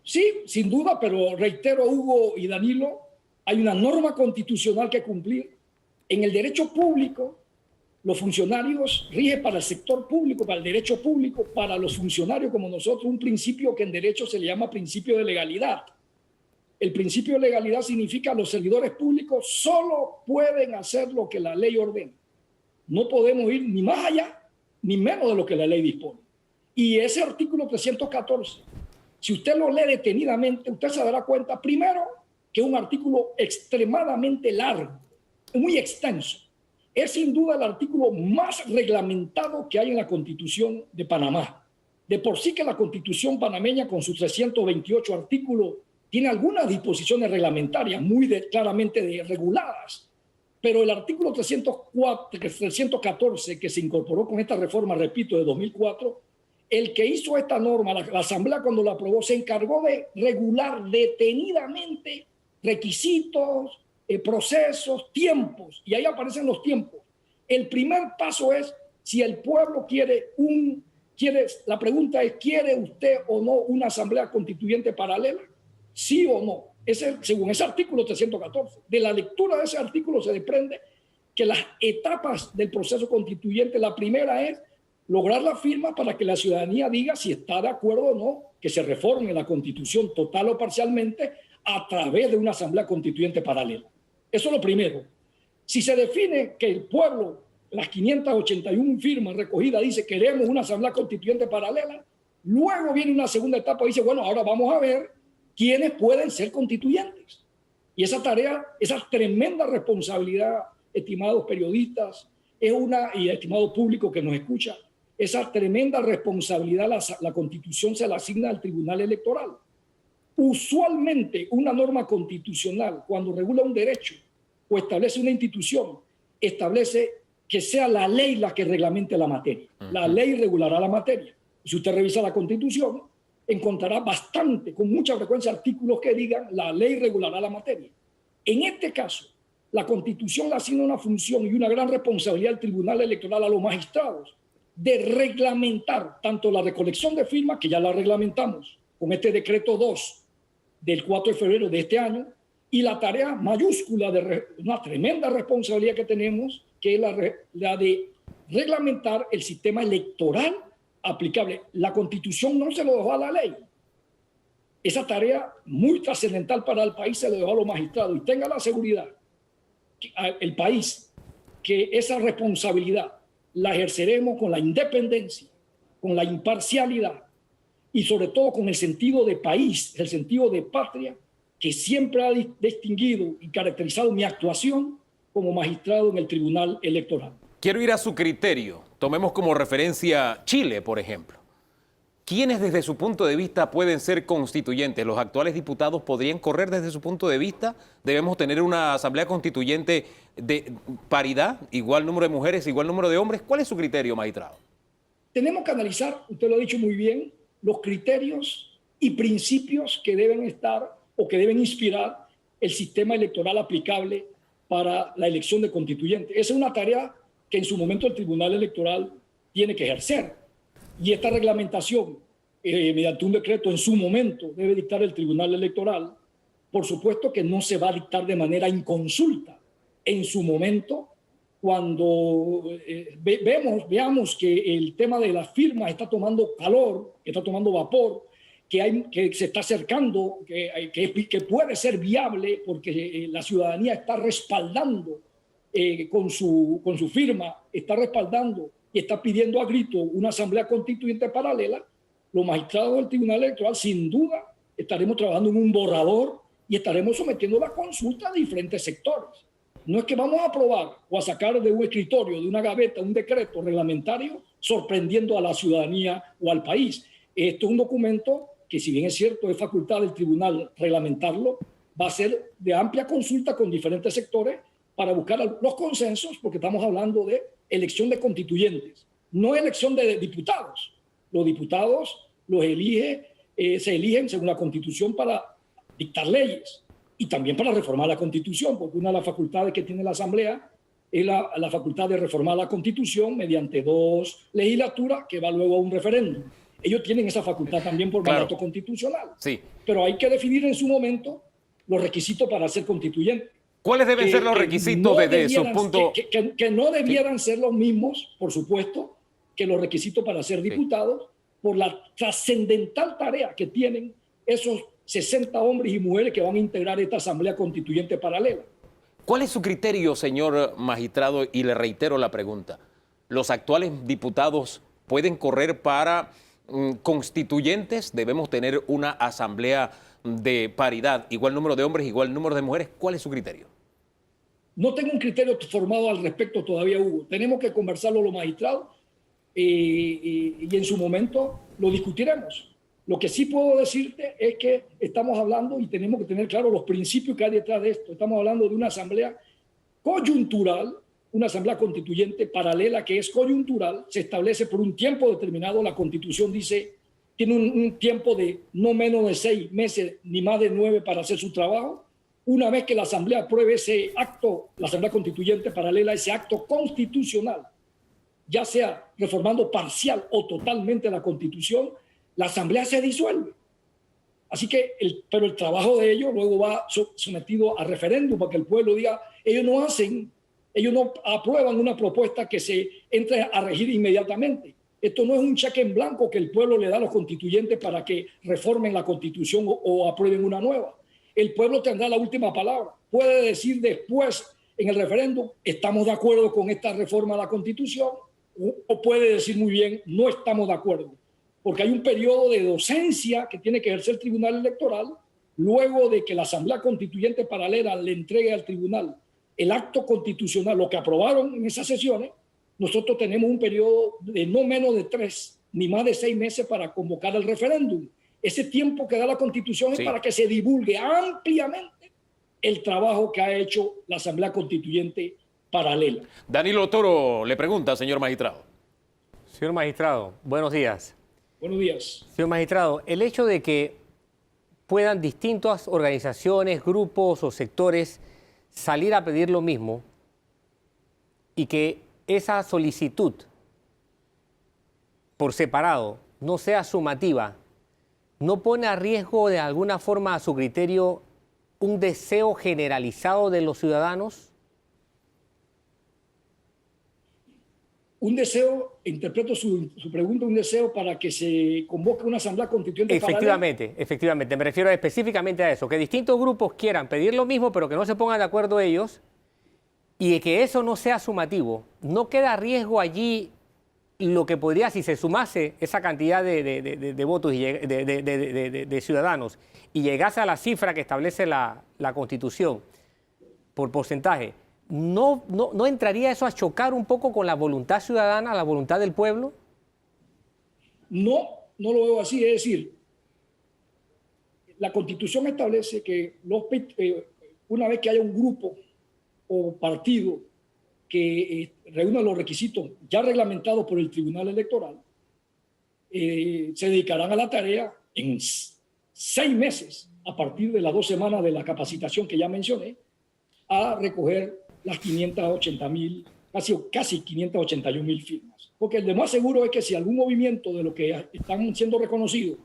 Sí, sin duda, pero reitero, Hugo y Danilo, hay una norma constitucional que cumplir. En el derecho público, los funcionarios rigen para el sector público, para el derecho público, para los funcionarios como nosotros, un principio que en derecho se le llama principio de legalidad. El principio de legalidad significa que los servidores públicos solo pueden hacer lo que la ley ordena. No podemos ir ni más allá ni menos de lo que la ley dispone. Y ese artículo 314, si usted lo lee detenidamente, usted se dará cuenta, primero, que es un artículo extremadamente largo, muy extenso. Es sin duda el artículo más reglamentado que hay en la Constitución de Panamá. De por sí que la Constitución panameña, con sus 328 artículos, tiene algunas disposiciones reglamentarias muy claramente reguladas, pero el artículo 314 que se incorporó con esta reforma, repito, de 2004, el que hizo esta norma, la Asamblea cuando la aprobó, se encargó de regular detenidamente requisitos, procesos, tiempos, y ahí aparecen los tiempos. El primer paso es si el pueblo la pregunta es, ¿quiere usted o no una asamblea constituyente paralela? ¿Sí o no? Según ese artículo 314. De la lectura de ese artículo se desprende que las etapas del proceso constituyente, la primera es lograr la firma para que la ciudadanía diga si está de acuerdo o no que se reforme la Constitución total o parcialmente a través de una asamblea constituyente paralela. Eso es lo primero. Si se define que el pueblo, las 581 firmas recogidas, dice queremos una asamblea constituyente paralela, luego viene una segunda etapa y dice, bueno, ahora vamos a ver quiénes pueden ser constituyentes. Y esa tarea, esa tremenda responsabilidad, estimados periodistas, y estimado público que nos escucha, esa tremenda responsabilidad la Constitución se la asigna al Tribunal Electoral. Usualmente una norma constitucional, cuando regula un derecho o establece una institución, establece que sea la ley la que reglamente la materia. La ley regulará la materia. Si usted revisa la Constitución, encontrará bastante, con mucha frecuencia, artículos que digan la ley regulará la materia. En este caso, la Constitución le asigna una función y una gran responsabilidad al Tribunal Electoral, a los magistrados, de reglamentar tanto la recolección de firmas, que ya la reglamentamos con este decreto 2 del 4 de febrero de este año, y la tarea mayúscula de una tremenda responsabilidad que tenemos, que es la de reglamentar el sistema electoral aplicable. La Constitución no se lo dejó a la ley. Esa tarea muy trascendental para el país se lo dejó a los magistrados. Y tenga la seguridad, el país, que esa responsabilidad la ejerceremos con la independencia, con la imparcialidad y sobre todo con el sentido de país, el sentido de patria, que siempre ha distinguido y caracterizado mi actuación como magistrado en el Tribunal Electoral. Quiero ir a su criterio. Tomemos como referencia Chile, por ejemplo. ¿Quiénes desde su punto de vista pueden ser constituyentes? ¿Los actuales diputados podrían correr desde su punto de vista? ¿Debemos tener una asamblea constituyente de paridad, igual número de mujeres, igual número de hombres? ¿Cuál es su criterio, magistrado? Tenemos que analizar, usted lo ha dicho muy bien, los criterios y principios que deben estar o que deben inspirar el sistema electoral aplicable para la elección de constituyentes. Esa es una tarea que en su momento el Tribunal Electoral tiene que ejercer. Y esta reglamentación, mediante un decreto en su momento, debe dictar el Tribunal Electoral. Por supuesto que no se va a dictar de manera inconsulta. En su momento, cuando veamos que el tema de las firmas está tomando calor, está tomando vapor, que se está acercando, que puede ser viable porque la ciudadanía está respaldando con su firma, está respaldando y está pidiendo a grito una asamblea constituyente paralela, los magistrados del Tribunal Electoral sin duda estaremos trabajando en un borrador y estaremos sometiendo la consulta a diferentes sectores. No es que vamos a aprobar o a sacar de un escritorio, de una gaveta, un decreto reglamentario sorprendiendo a la ciudadanía o al país. Esto es un documento que, si bien es cierto, es facultad del tribunal reglamentarlo, va a ser de amplia consulta con diferentes sectores para buscar los consensos, porque estamos hablando de elección de constituyentes, no elección de diputados. Los diputados se eligen según la Constitución para dictar leyes y también para reformar la Constitución, porque una de las facultades que tiene la Asamblea es la facultad de reformar la Constitución mediante 2 legislaturas que va luego a un referéndum. Ellos tienen esa facultad también por mandato constitucional. Sí. Pero hay que definir en su momento los requisitos para ser constituyente. ¿Cuáles deben ser los requisitos desde su punto? Que no debieran ser los mismos, por supuesto, que los requisitos para ser diputados, por la trascendental tarea que tienen esos 60 hombres y mujeres que van a integrar esta Asamblea Constituyente paralela. ¿Cuál es su criterio, señor magistrado? Y le reitero la pregunta. ¿Los actuales diputados pueden correr para constituyentes? ¿Debemos tener una asamblea de paridad, igual número de hombres, igual número de mujeres? ¿Cuál es su criterio? No tengo un criterio formado al respecto todavía, Hugo. Tenemos que conversarlo los magistrados y en su momento lo discutiremos. Lo que sí puedo decirte es que estamos hablando y tenemos que tener claro los principios que hay detrás de esto. Estamos hablando de una asamblea coyuntural, una asamblea constituyente paralela que es coyuntural, se establece por un tiempo determinado. La Constitución dice, tiene un tiempo de no menos de 6 meses ni más de 9 para hacer su trabajo. Una vez que la Asamblea apruebe ese acto, la Asamblea Constituyente paralela, ese acto constitucional, ya sea reformando parcial o totalmente la Constitución, la Asamblea se disuelve. Así que, pero el trabajo de ellos luego va sometido a referéndum para que el pueblo diga, ellos no aprueban una propuesta que se entre a regir inmediatamente. Esto no es un cheque en blanco que el pueblo le da a los constituyentes para que reformen la Constitución o aprueben una nueva. El pueblo tendrá la última palabra. Puede decir después en el referéndum, estamos de acuerdo con esta reforma a la Constitución, o puede decir muy bien, no estamos de acuerdo. Porque hay un periodo de docencia que tiene que ejercer el Tribunal Electoral luego de que la Asamblea Constituyente paralela le entregue al Tribunal el acto constitucional, lo que aprobaron en esas sesiones. Nosotros tenemos un periodo de no menos de 3 ni más de 6 meses para convocar el referéndum. Ese tiempo que da la Constitución es para que se divulgue ampliamente el trabajo que ha hecho la Asamblea Constituyente paralela. Danilo Toro le pregunta, señor magistrado. Señor magistrado, buenos días. Buenos días. Señor magistrado, el hecho de que puedan distintas organizaciones, grupos o sectores salir a pedir lo mismo y que esa solicitud por separado no sea sumativa, ¿no pone a riesgo de alguna forma a su criterio un deseo generalizado de los ciudadanos? Un deseo, interpreto su pregunta, un deseo para que se convoque una asamblea constituyente Efectivamente, efectivamente. Me refiero específicamente a eso, que distintos grupos quieran pedir lo mismo, pero que no se pongan de acuerdo ellos y que eso no sea sumativo. ¿No queda riesgo allí lo que podría, si se sumase esa cantidad de votos y de ciudadanos y llegase a la cifra que establece la Constitución por porcentaje? ¿No entraría eso a chocar un poco con la voluntad ciudadana, la voluntad del pueblo? No, no lo veo así. Es decir, la Constitución establece que una vez que haya un grupo o partido que reúna los requisitos ya reglamentados por el Tribunal Electoral, se dedicarán a la tarea en 6 meses, a partir de las 2 semanas de la capacitación que ya mencioné, a recoger las 580.000, casi 581.000 firmas. Porque lo más seguro es que si algún movimiento de los que están siendo reconocidos,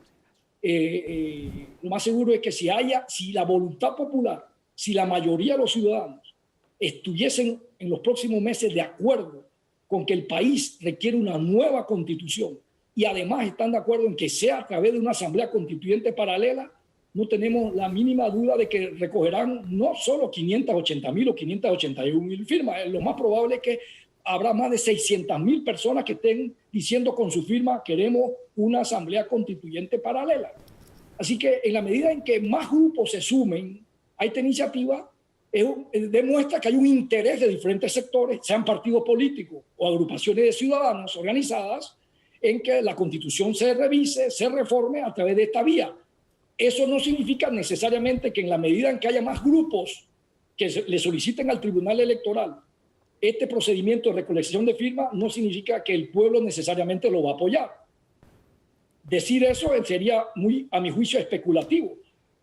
lo más seguro es que si la voluntad popular, si la mayoría de los ciudadanos estuviesen en los próximos meses de acuerdo con que el país requiere una nueva constitución y además están de acuerdo en que sea a través de una asamblea constituyente paralela, no tenemos la mínima duda de que recogerán no solo 580.000 o 581.000 firmas. Lo más probable es que habrá más de 600.000 personas que estén diciendo con su firma queremos una asamblea constituyente paralela. Así que en la medida en que más grupos se sumen a esta iniciativa, demuestra que hay un interés de diferentes sectores, sean partidos políticos o agrupaciones de ciudadanos organizadas, en que la Constitución se revise, se reforme a través de esta vía. Eso no significa necesariamente que en la medida en que haya más grupos que le soliciten al Tribunal Electoral este procedimiento de recolección de firmas, no significa que el pueblo necesariamente lo va a apoyar. Decir eso sería a mi juicio, especulativo.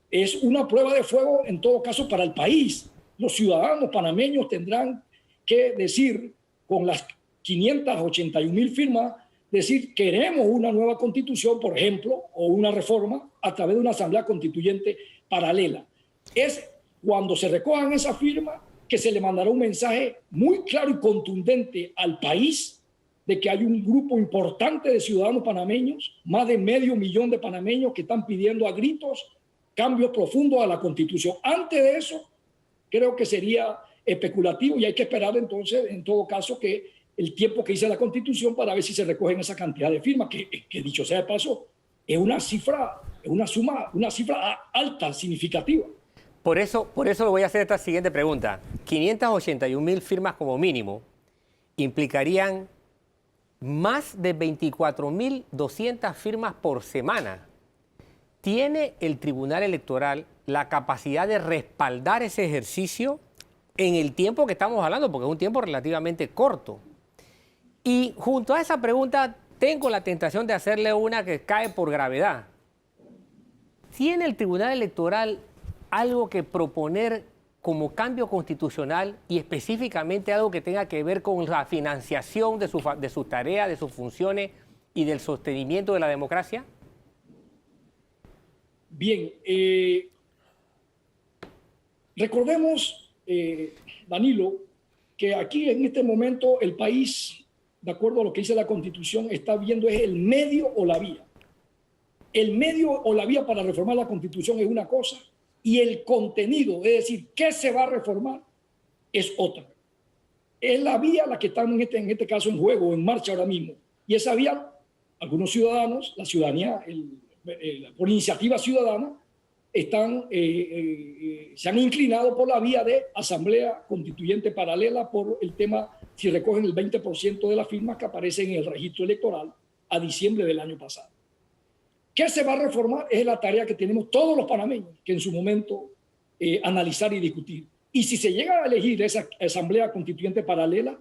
Es una prueba de fuego, en todo caso, para el país. Los ciudadanos panameños tendrán que decir, con las 581.000 firmas, decir queremos una nueva constitución, por ejemplo, o una reforma a través de una asamblea constituyente paralela. Es cuando se recojan esas firmas que se le mandará un mensaje muy claro y contundente al país de que hay un grupo importante de ciudadanos panameños, más de 500.000 de panameños que están pidiendo a gritos cambios profundos a la Constitución. Antes de eso, creo que sería especulativo y hay que esperar entonces, en todo caso, que el tiempo que dice la Constitución para ver si se recogen esa cantidad de firmas, que dicho sea de paso, es una cifra alta, significativa. Por eso le voy a hacer esta siguiente pregunta. 581.000 firmas como mínimo implicarían más de 24.200 firmas por semana. ¿Tiene el Tribunal Electoral la capacidad de respaldar ese ejercicio en el tiempo que estamos hablando? Porque es un tiempo relativamente corto. Y junto a esa pregunta tengo la tentación de hacerle una que cae por gravedad. ¿Tiene el Tribunal Electoral algo que proponer como cambio constitucional y específicamente algo que tenga que ver con la financiación de sus tareas, de sus funciones y del sostenimiento de la democracia? Bien, recordemos, Danilo, que aquí en este momento el país, de acuerdo a lo que dice la Constitución, está viendo es el medio o la vía. El medio o la vía para reformar la Constitución es una cosa y el contenido, es decir, qué se va a reformar, es otra. Es la vía la que está en este caso en juego, en marcha ahora mismo. Y esa vía, algunos ciudadanos, la ciudadanía, por iniciativa ciudadana, se han inclinado por la vía de asamblea constituyente paralela por el tema, si recogen el 20% de las firmas que aparecen en el registro electoral a diciembre del año pasado. ¿Qué se va a reformar? Es la tarea que tenemos todos los panameños que en su momento analizar y discutir. Y si se llega a elegir esa asamblea constituyente paralela,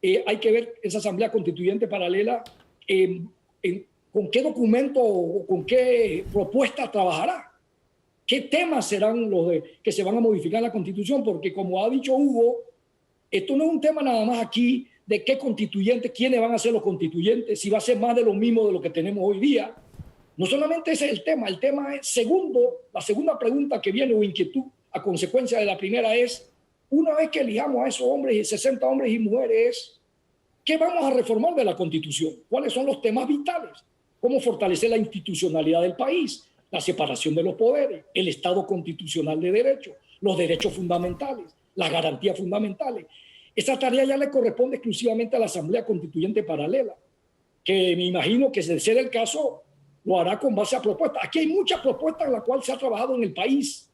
hay que ver esa asamblea constituyente paralela con qué documento o con qué propuesta trabajará. ¿Qué temas serán los que se van a modificar en la Constitución? Porque como ha dicho Hugo, esto no es un tema nada más aquí de qué constituyentes, quiénes van a ser los constituyentes, si va a ser más de lo mismo de lo que tenemos hoy día. No solamente ese es el tema es la segunda pregunta que viene o inquietud a consecuencia de la primera es, una vez que elijamos a esos hombres, 60 hombres y mujeres, ¿qué vamos a reformar de la Constitución? ¿Cuáles son los temas vitales? ¿Cómo fortalecer la institucionalidad del país? La separación de los poderes, el Estado constitucional de derecho, los derechos fundamentales, las garantías fundamentales. Esa tarea ya le corresponde exclusivamente a la Asamblea Constituyente Paralela, que me imagino que, de ser el caso, lo hará con base a propuestas. Aquí hay muchas propuestas en las cuales se ha trabajado en el país.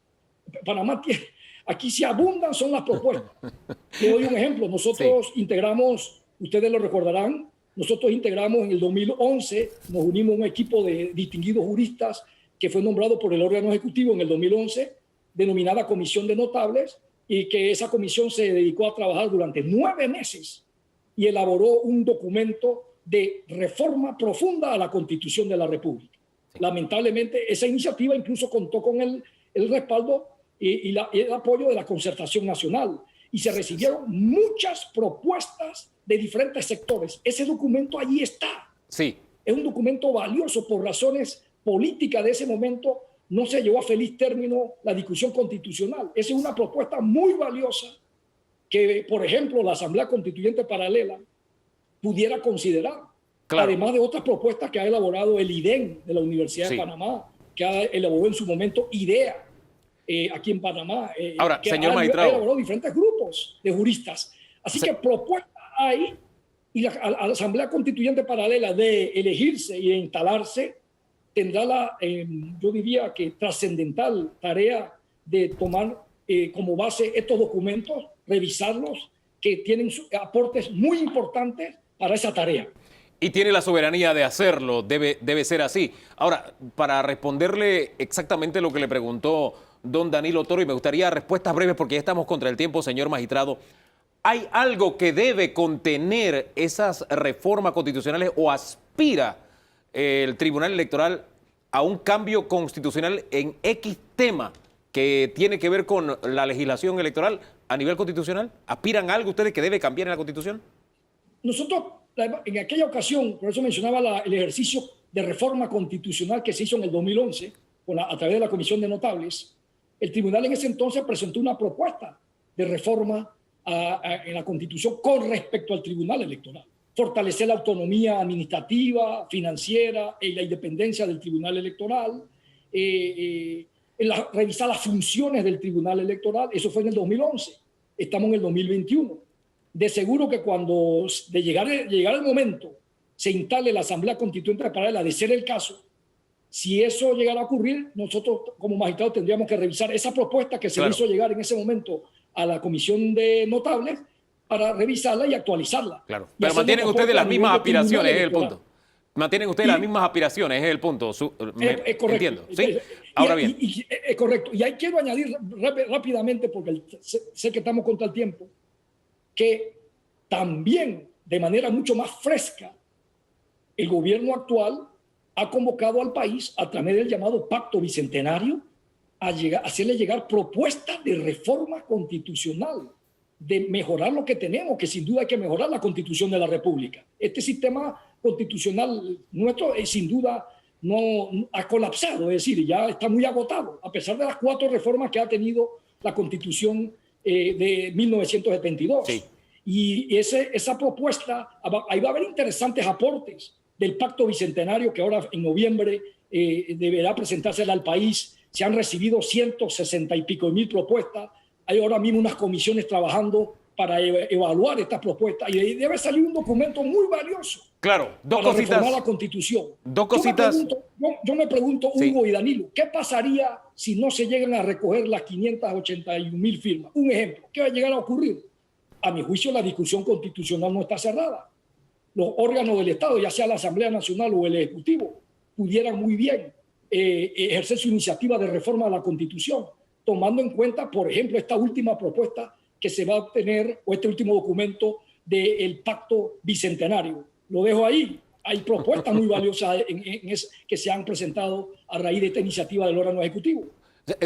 Panamá tiene, aquí si abundan son las propuestas. Le doy un ejemplo. Nosotros integramos, ustedes lo recordarán, nosotros integramos en el 2011, nos unimos a un equipo de distinguidos juristas que fue nombrado por el órgano ejecutivo en el 2011, denominada Comisión de Notables, y que esa comisión se dedicó a trabajar durante 9 meses y elaboró un documento de reforma profunda a la Constitución de la República. Sí. Lamentablemente, esa iniciativa incluso contó con el respaldo y el apoyo de la Concertación Nacional, y se recibieron muchas propuestas de diferentes sectores. Ese documento allí está. Sí. Es un documento valioso. Por razones políticas de ese momento no se llevó a feliz término la discusión constitucional. Esa es una propuesta muy valiosa que, por ejemplo, la Asamblea Constituyente Paralela pudiera considerar. Claro. Además de otras propuestas que ha elaborado el IDEN de la Universidad de Panamá, que ha elaborado en su momento IDEA aquí en Panamá. Ahora, que señor ha magistrado, elaborado diferentes grupos de juristas. Así que propuestas hay, y a la Asamblea Constituyente Paralela de elegirse y de instalarse tendrá la, yo diría que trascendental tarea de tomar como base estos documentos, revisarlos, que tienen aportes muy importantes para esa tarea. Y tiene la soberanía de hacerlo, debe ser así. Ahora, para responderle exactamente lo que le preguntó don Danilo Toro, y me gustaría respuestas breves porque ya estamos contra el tiempo, señor magistrado, ¿hay algo que debe contener esas reformas constitucionales o aspira el Tribunal Electoral a un cambio constitucional en X tema que tiene que ver con la legislación electoral a nivel constitucional? ¿Aspiran a algo ustedes que debe cambiar en la Constitución? Nosotros, en aquella ocasión, por eso mencionaba el ejercicio de reforma constitucional que se hizo en el 2011 a través de la Comisión de Notables, el tribunal en ese entonces presentó una propuesta de reforma en la Constitución con respecto al Tribunal Electoral. Fortalecer la autonomía administrativa, financiera y la independencia del Tribunal Electoral, revisar las funciones del Tribunal Electoral. Eso fue en el 2011. Estamos en el 2021. De seguro que cuando de llegar el momento se instale la Asamblea Constituyente Paralela, de ser el caso, si eso llegara a ocurrir, nosotros como magistrados tendríamos que revisar esa propuesta que se hizo llegar en ese momento a la Comisión de Notables para revisarla y actualizarla. Claro, pero mantienen ustedes las mismas aspiraciones, es el punto. Mantienen ustedes las mismas aspiraciones, es el punto. Es correcto. Entiendo, ¿sí? Ahora bien. Es correcto. Y ahí quiero añadir rápidamente, porque sé que estamos contra el tiempo, que también de manera mucho más fresca el gobierno actual ha convocado al país a través del llamado Pacto Bicentenario a hacerle llegar propuestas de reforma constitucional, de mejorar lo que tenemos, que sin duda hay que mejorar la Constitución de la República. Este sistema constitucional nuestro sin duda no ha colapsado, es decir, ya está muy agotado, a pesar de las 4 reformas que ha tenido la Constitución de 1972. Sí. Y esa propuesta, ahí va a haber interesantes aportes del Pacto Bicentenario que ahora en noviembre deberá presentársela al país. Se han recibido 160 y pico mil propuestas. Hay ahora mismo unas comisiones trabajando para evaluar estas propuestas y debe salir un documento muy valioso. Claro, dos para cositas. Reformar la Constitución. Dos cositas. Yo me pregunto, Hugo y Danilo, ¿qué pasaría si no se llegan a recoger las 581.000 firmas? Un ejemplo, ¿qué va a llegar a ocurrir? A mi juicio, la discusión constitucional no está cerrada. Los órganos del Estado, ya sea la Asamblea Nacional o el Ejecutivo, pudieran muy bien ejercer su iniciativa de reforma a la Constitución, tomando en cuenta, por ejemplo, esta última propuesta que se va a obtener, o este último documento del Pacto Bicentenario. Lo dejo ahí. Hay propuestas muy valiosas que se han presentado a raíz de esta iniciativa del órgano ejecutivo.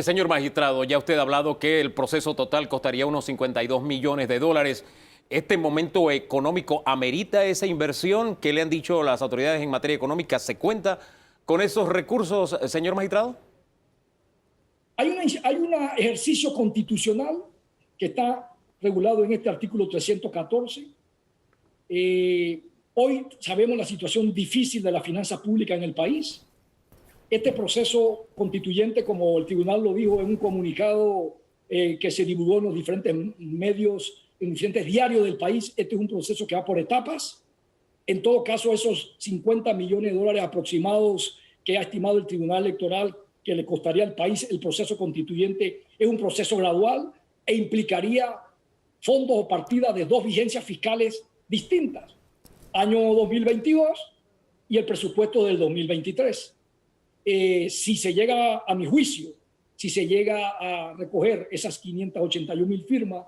Señor magistrado, ya usted ha hablado que el proceso total costaría unos $52 millones. ¿Este momento económico amerita esa inversión? ¿Qué le han dicho las autoridades en materia económica? ¿Se cuenta con esos recursos, señor magistrado? Hay un ejercicio constitucional que está regulado en este artículo 314. Hoy sabemos la situación difícil de la finanza pública en el país. Este proceso constituyente, como el tribunal lo dijo en un comunicado que se divulgó en los diferentes medios, en diferentes diarios del país, este es un proceso que va por etapas. En todo caso, esos 50 millones de dólares aproximados que ha estimado el Tribunal Electoral que le costaría al país el proceso constituyente es un proceso gradual e implicaría fondos o partidas de dos vigencias fiscales distintas, año 2022 y el presupuesto del 2023. Si se llega, a mi juicio, si se llega a recoger esas 581,000 firmas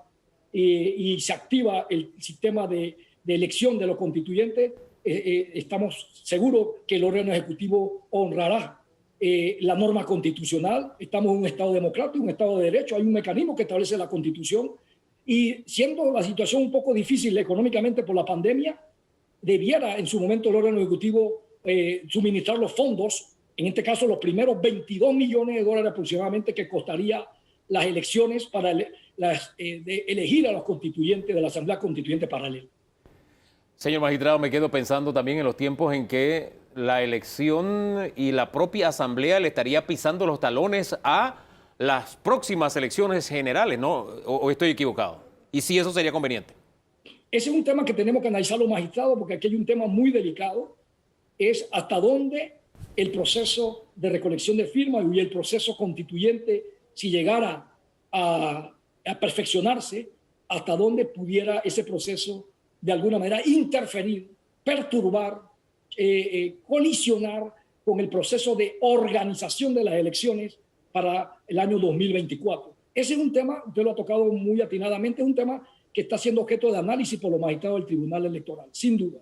y se activa el sistema de elección de los constituyentes, estamos seguros que el órgano ejecutivo honrará la norma constitucional. Estamos en un Estado democrático, un Estado de Derecho, hay un mecanismo que establece la Constitución, y siendo la situación un poco difícil económicamente por la pandemia, debiera en su momento el órgano ejecutivo suministrar los fondos, en este caso los primeros 22 millones de dólares aproximadamente que costaría las elecciones para elegir a los constituyentes de la Asamblea Constituyente Paralela. Señor magistrado, me quedo pensando también en los tiempos en que la elección y la propia Asamblea le estaría pisando los talones a las próximas elecciones generales, ¿no? ¿O estoy equivocado? Y si eso sería conveniente. Ese es un tema que tenemos que analizar los magistrados, porque aquí hay un tema muy delicado, es hasta dónde el proceso de recolección de firmas y el proceso constituyente, si llegara a perfeccionarse, hasta dónde pudiera ese proceso de alguna manera interferir, perturbar, colisionar con el proceso de organización de las elecciones para el año 2024. Ese es un tema, usted lo ha tocado muy atinadamente, es un tema que está siendo objeto de análisis por los magistrados del Tribunal Electoral, sin duda.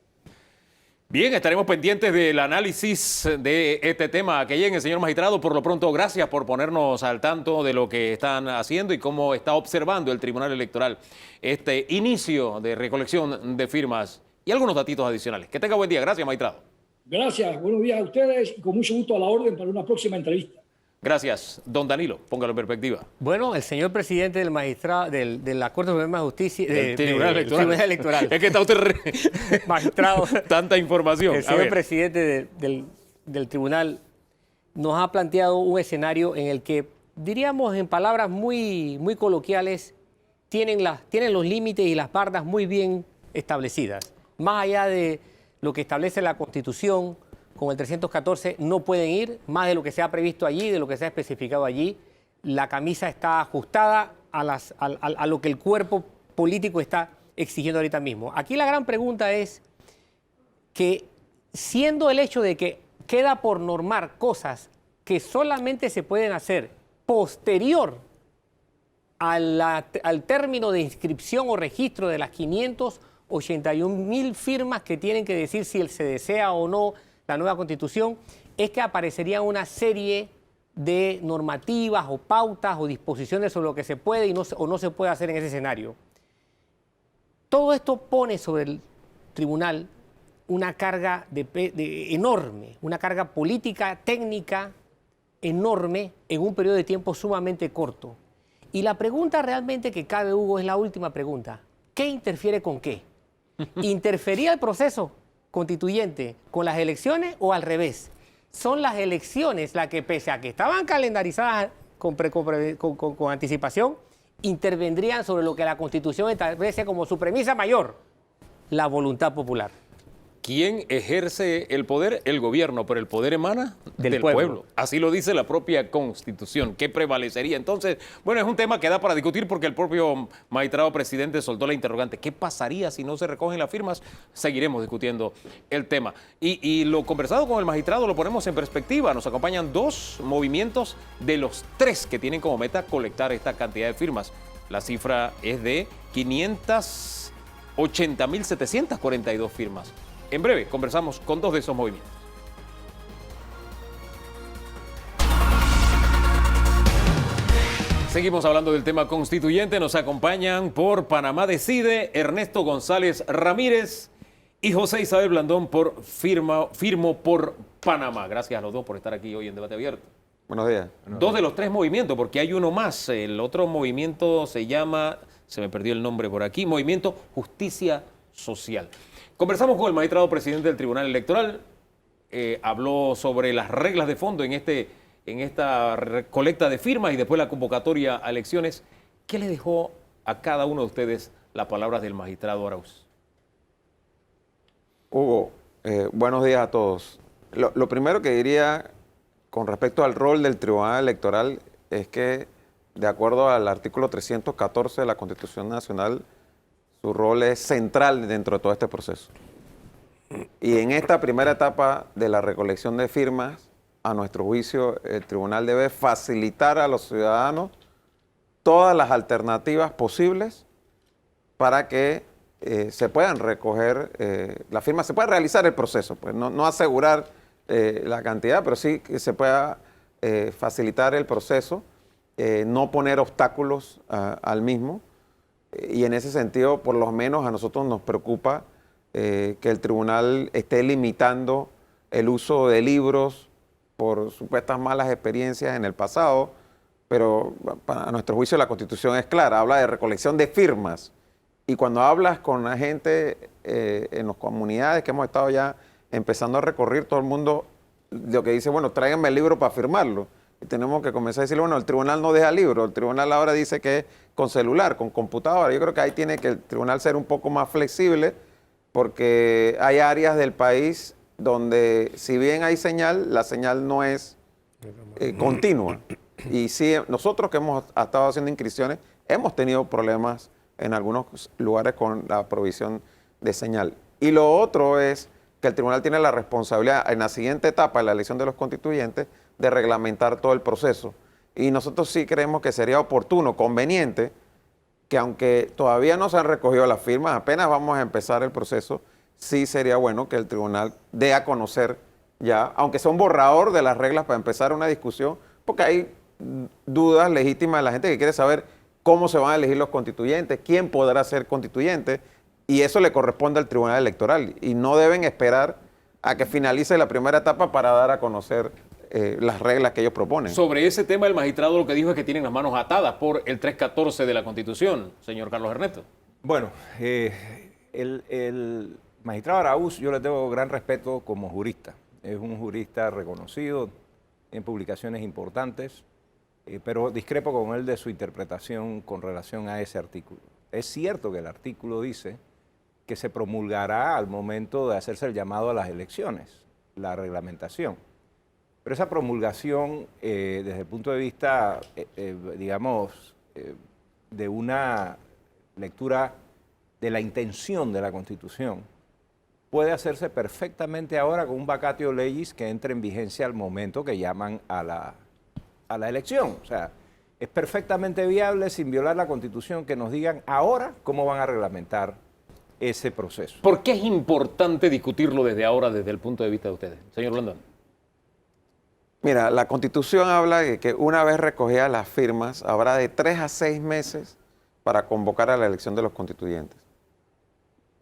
Bien, estaremos pendientes del análisis de este tema que llegue, señor magistrado. Por lo pronto, gracias por ponernos al tanto de lo que están haciendo y cómo está observando el Tribunal Electoral este inicio de recolección de firmas y algunos datitos adicionales. Que tenga buen día. Gracias, magistrado. Gracias. Buenos días a ustedes y con mucho gusto a la orden para una próxima entrevista. Gracias. Don Danilo, póngalo en perspectiva. Bueno, el señor presidente del magistrado de la Corte Suprema de Justicia, del Tribunal Electoral. Es que está usted magistrado, tanta información. El señor presidente del tribunal nos ha planteado un escenario en el que, diríamos en palabras muy coloquiales, tienen los límites y las bardas muy bien establecidas. Más allá de lo que establece la Constitución, con el 314 no pueden ir más de lo que se ha previsto allí, de lo que se ha especificado allí. La camisa está ajustada a lo que el cuerpo político está exigiendo ahorita mismo. Aquí la gran pregunta es que, siendo el hecho de que queda por normar cosas que solamente se pueden hacer posterior al término de inscripción o registro de las 581,000 firmas que tienen que decir si se desea o no la nueva Constitución, es que aparecería una serie de normativas o pautas o disposiciones sobre lo que se puede o no se puede hacer en ese escenario. Todo esto pone sobre el tribunal una carga enorme, una carga política, técnica enorme en un periodo de tiempo sumamente corto. Y la pregunta realmente que cabe, Hugo, es la última pregunta. ¿Qué interfiere con qué? ¿Interfería el proceso constituyente con las elecciones o al revés? Son las elecciones las que, pese a que estaban calendarizadas con anticipación, intervendrían sobre lo que la Constitución establece como su premisa mayor, la voluntad popular. ¿Quién ejerce el poder? El gobierno, pero el poder emana del pueblo. Así lo dice la propia Constitución. ¿Qué prevalecería? Entonces, bueno, es un tema que da para discutir porque el propio magistrado presidente soltó la interrogante. ¿Qué pasaría si no se recogen las firmas? Seguiremos discutiendo el tema. Y lo conversado con el magistrado lo ponemos en perspectiva. Nos acompañan 2 movimientos de los 3 que tienen como meta colectar esta cantidad de firmas. La cifra es de 580,742 firmas. En breve, conversamos con 2 de esos movimientos. Seguimos hablando del tema constituyente. Nos acompañan por Panamá Decide, Ernesto González Ramírez y José Isabel Blandón por Firmo por Panamá. Gracias a los 2 por estar aquí hoy en Debate Abierto. Buenos días. Dos de los tres movimientos, porque hay uno más. El otro movimiento se llama, se me perdió el nombre por aquí, Movimiento Justicia Social. Conversamos con el magistrado presidente del Tribunal Electoral. Habló sobre las reglas de fondo en esta recolecta de firmas y después la convocatoria a elecciones. ¿Qué le dejó a cada uno de ustedes las palabras del magistrado Arauz? Hugo, buenos días a todos. Lo primero que diría con respecto al rol del Tribunal Electoral es que, de acuerdo al artículo 314 de la Constitución Nacional, su rol es central dentro de todo este proceso. Y en esta primera etapa de la recolección de firmas, a nuestro juicio, el tribunal debe facilitar a los ciudadanos todas las alternativas posibles para que se puedan recoger las firmas, se pueda realizar el proceso, pues no asegurar la cantidad, pero sí que se pueda facilitar el proceso, no poner obstáculos al mismo. Y en ese sentido, por lo menos a nosotros nos preocupa que el tribunal esté limitando el uso de libros por supuestas malas experiencias en el pasado, pero a nuestro juicio la Constitución es clara, habla de recolección de firmas. Y cuando hablas con la gente en las comunidades que hemos estado ya empezando a recorrer, todo el mundo lo que dice, bueno, tráiganme el libro para firmarlo. Y tenemos que comenzar a decirle, bueno, el tribunal no deja libro, el tribunal ahora dice que es con celular, con computadora. Yo creo que ahí tiene que el tribunal ser un poco más flexible, porque hay áreas del país donde, si bien hay señal, la señal no es continua. Y sí, nosotros que hemos estado haciendo inscripciones, hemos tenido problemas en algunos lugares con la provisión de señal. Y lo otro es que el tribunal tiene la responsabilidad en la siguiente etapa de la elección de los constituyentes de reglamentar todo el proceso. Y nosotros sí creemos que sería oportuno, conveniente, que aunque todavía no se han recogido las firmas, apenas vamos a empezar el proceso, sí sería bueno que el tribunal dé a conocer ya, aunque sea un borrador de las reglas para empezar una discusión, porque hay dudas legítimas de la gente que quiere saber cómo se van a elegir los constituyentes, quién podrá ser constituyente, y eso le corresponde al Tribunal Electoral. Y no deben esperar a que finalice la primera etapa para dar a conocer las reglas que ellos proponen. Sobre ese tema, el magistrado lo que dijo es que tienen las manos atadas por el 314 de la Constitución, señor Carlos Ernesto. Bueno, el magistrado Arauz, yo le tengo gran respeto como jurista. Es un jurista reconocido en publicaciones importantes, pero discrepo con él de su interpretación con relación a ese artículo. Es cierto que el artículo dice que se promulgará al momento de hacerse el llamado a las elecciones, la reglamentación. Pero esa promulgación, desde el punto de vista, digamos, de una lectura de la intención de la Constitución, puede hacerse perfectamente ahora con un vacatio legis que entre en vigencia al momento que llaman a la elección. O sea, es perfectamente viable, sin violar la Constitución, que nos digan ahora cómo van a reglamentar ese proceso. ¿Por qué es importante discutirlo desde ahora, desde el punto de vista de ustedes? Señor Blandón. Mira, la Constitución habla de que una vez recogidas las firmas, habrá de 3 a 6 meses para convocar a la elección de los constituyentes.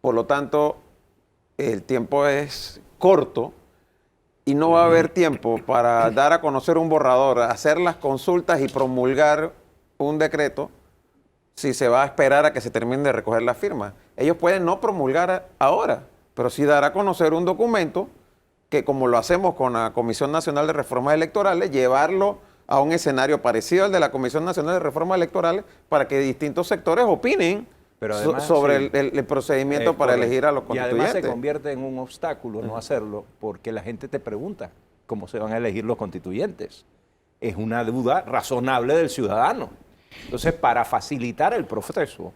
Por lo tanto, el tiempo es corto y no va a haber tiempo para dar a conocer un borrador, hacer las consultas y promulgar un decreto si se va a esperar a que se termine de recoger las firmas. Ellos pueden no promulgar ahora, pero sí dar a conocer un documento que, como lo hacemos con la Comisión Nacional de Reformas Electorales, llevarlo a un escenario parecido al de la Comisión Nacional de Reformas Electorales para que distintos sectores opinen sobre el procedimiento para elegir a los constituyentes. Y además se convierte en un obstáculo no hacerlo, porque la gente te pregunta cómo se van a elegir los constituyentes. Es una duda razonable del ciudadano. Entonces, para facilitar el proceso,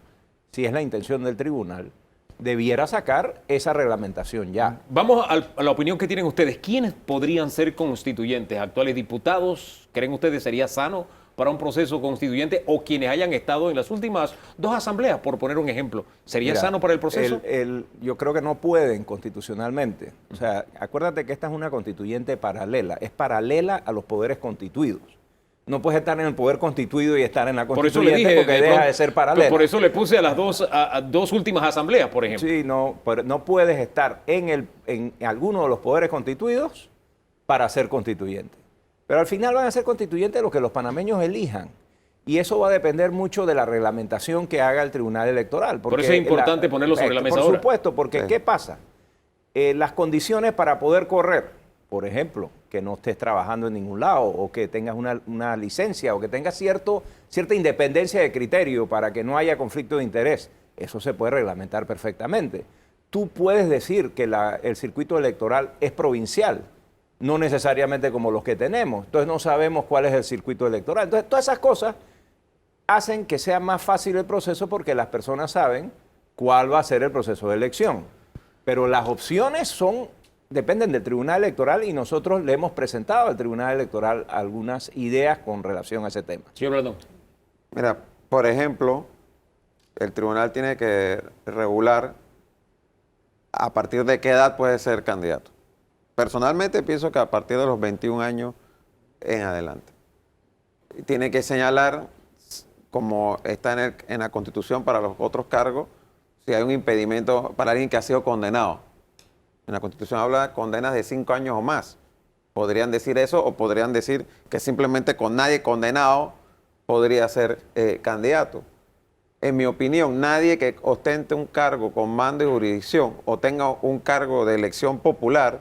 si es la intención del tribunal, debiera sacar esa reglamentación ya. Vamos a la opinión que tienen ustedes. ¿Quiénes podrían ser constituyentes? ¿Actuales diputados? ¿Creen ustedes sería sano para un proceso constituyente? ¿O quienes hayan estado en las últimas 2 asambleas, por poner un ejemplo? ¿Sería sano para el proceso? Yo creo que no pueden constitucionalmente. O sea, acuérdate que esta es una constituyente paralela. Es paralela a los poderes constituidos. No puedes estar en el poder constituido y estar en la constituyente, por eso le dije, porque deja de ser paralela. Por eso le puse a las dos últimas asambleas, por ejemplo. Sí, no puedes estar en alguno de los poderes constituidos para ser constituyente. Pero al final van a ser constituyentes los que los panameños elijan. Y eso va a depender mucho de la reglamentación que haga el Tribunal Electoral. Por eso es importante ponerlo sobre la mesa ahora. Por supuesto, porque ¿qué pasa? Las condiciones para poder correr, por ejemplo, que no estés trabajando en ningún lado o que tengas una licencia o que tengas cierta independencia de criterio para que no haya conflicto de interés, eso se puede reglamentar perfectamente. Tú puedes decir que el circuito electoral es provincial, no necesariamente como los que tenemos. Entonces no sabemos cuál es el circuito electoral. Entonces todas esas cosas hacen que sea más fácil el proceso porque las personas saben cuál va a ser el proceso de elección. Pero las opciones dependen del Tribunal Electoral y nosotros le hemos presentado al Tribunal Electoral algunas ideas con relación a ese tema. Señor Blandón. Mira, por ejemplo, el tribunal tiene que regular a partir de qué edad puede ser candidato. Personalmente pienso que a partir de los 21 años en adelante. Tiene que señalar, como está en la Constitución para los otros cargos, si hay un impedimento para alguien que ha sido condenado. En la Constitución habla de condenas de 5 años o más. Podrían decir eso o podrían decir que simplemente con nadie condenado podría ser candidato. En mi opinión, nadie que ostente un cargo con mando y jurisdicción o tenga un cargo de elección popular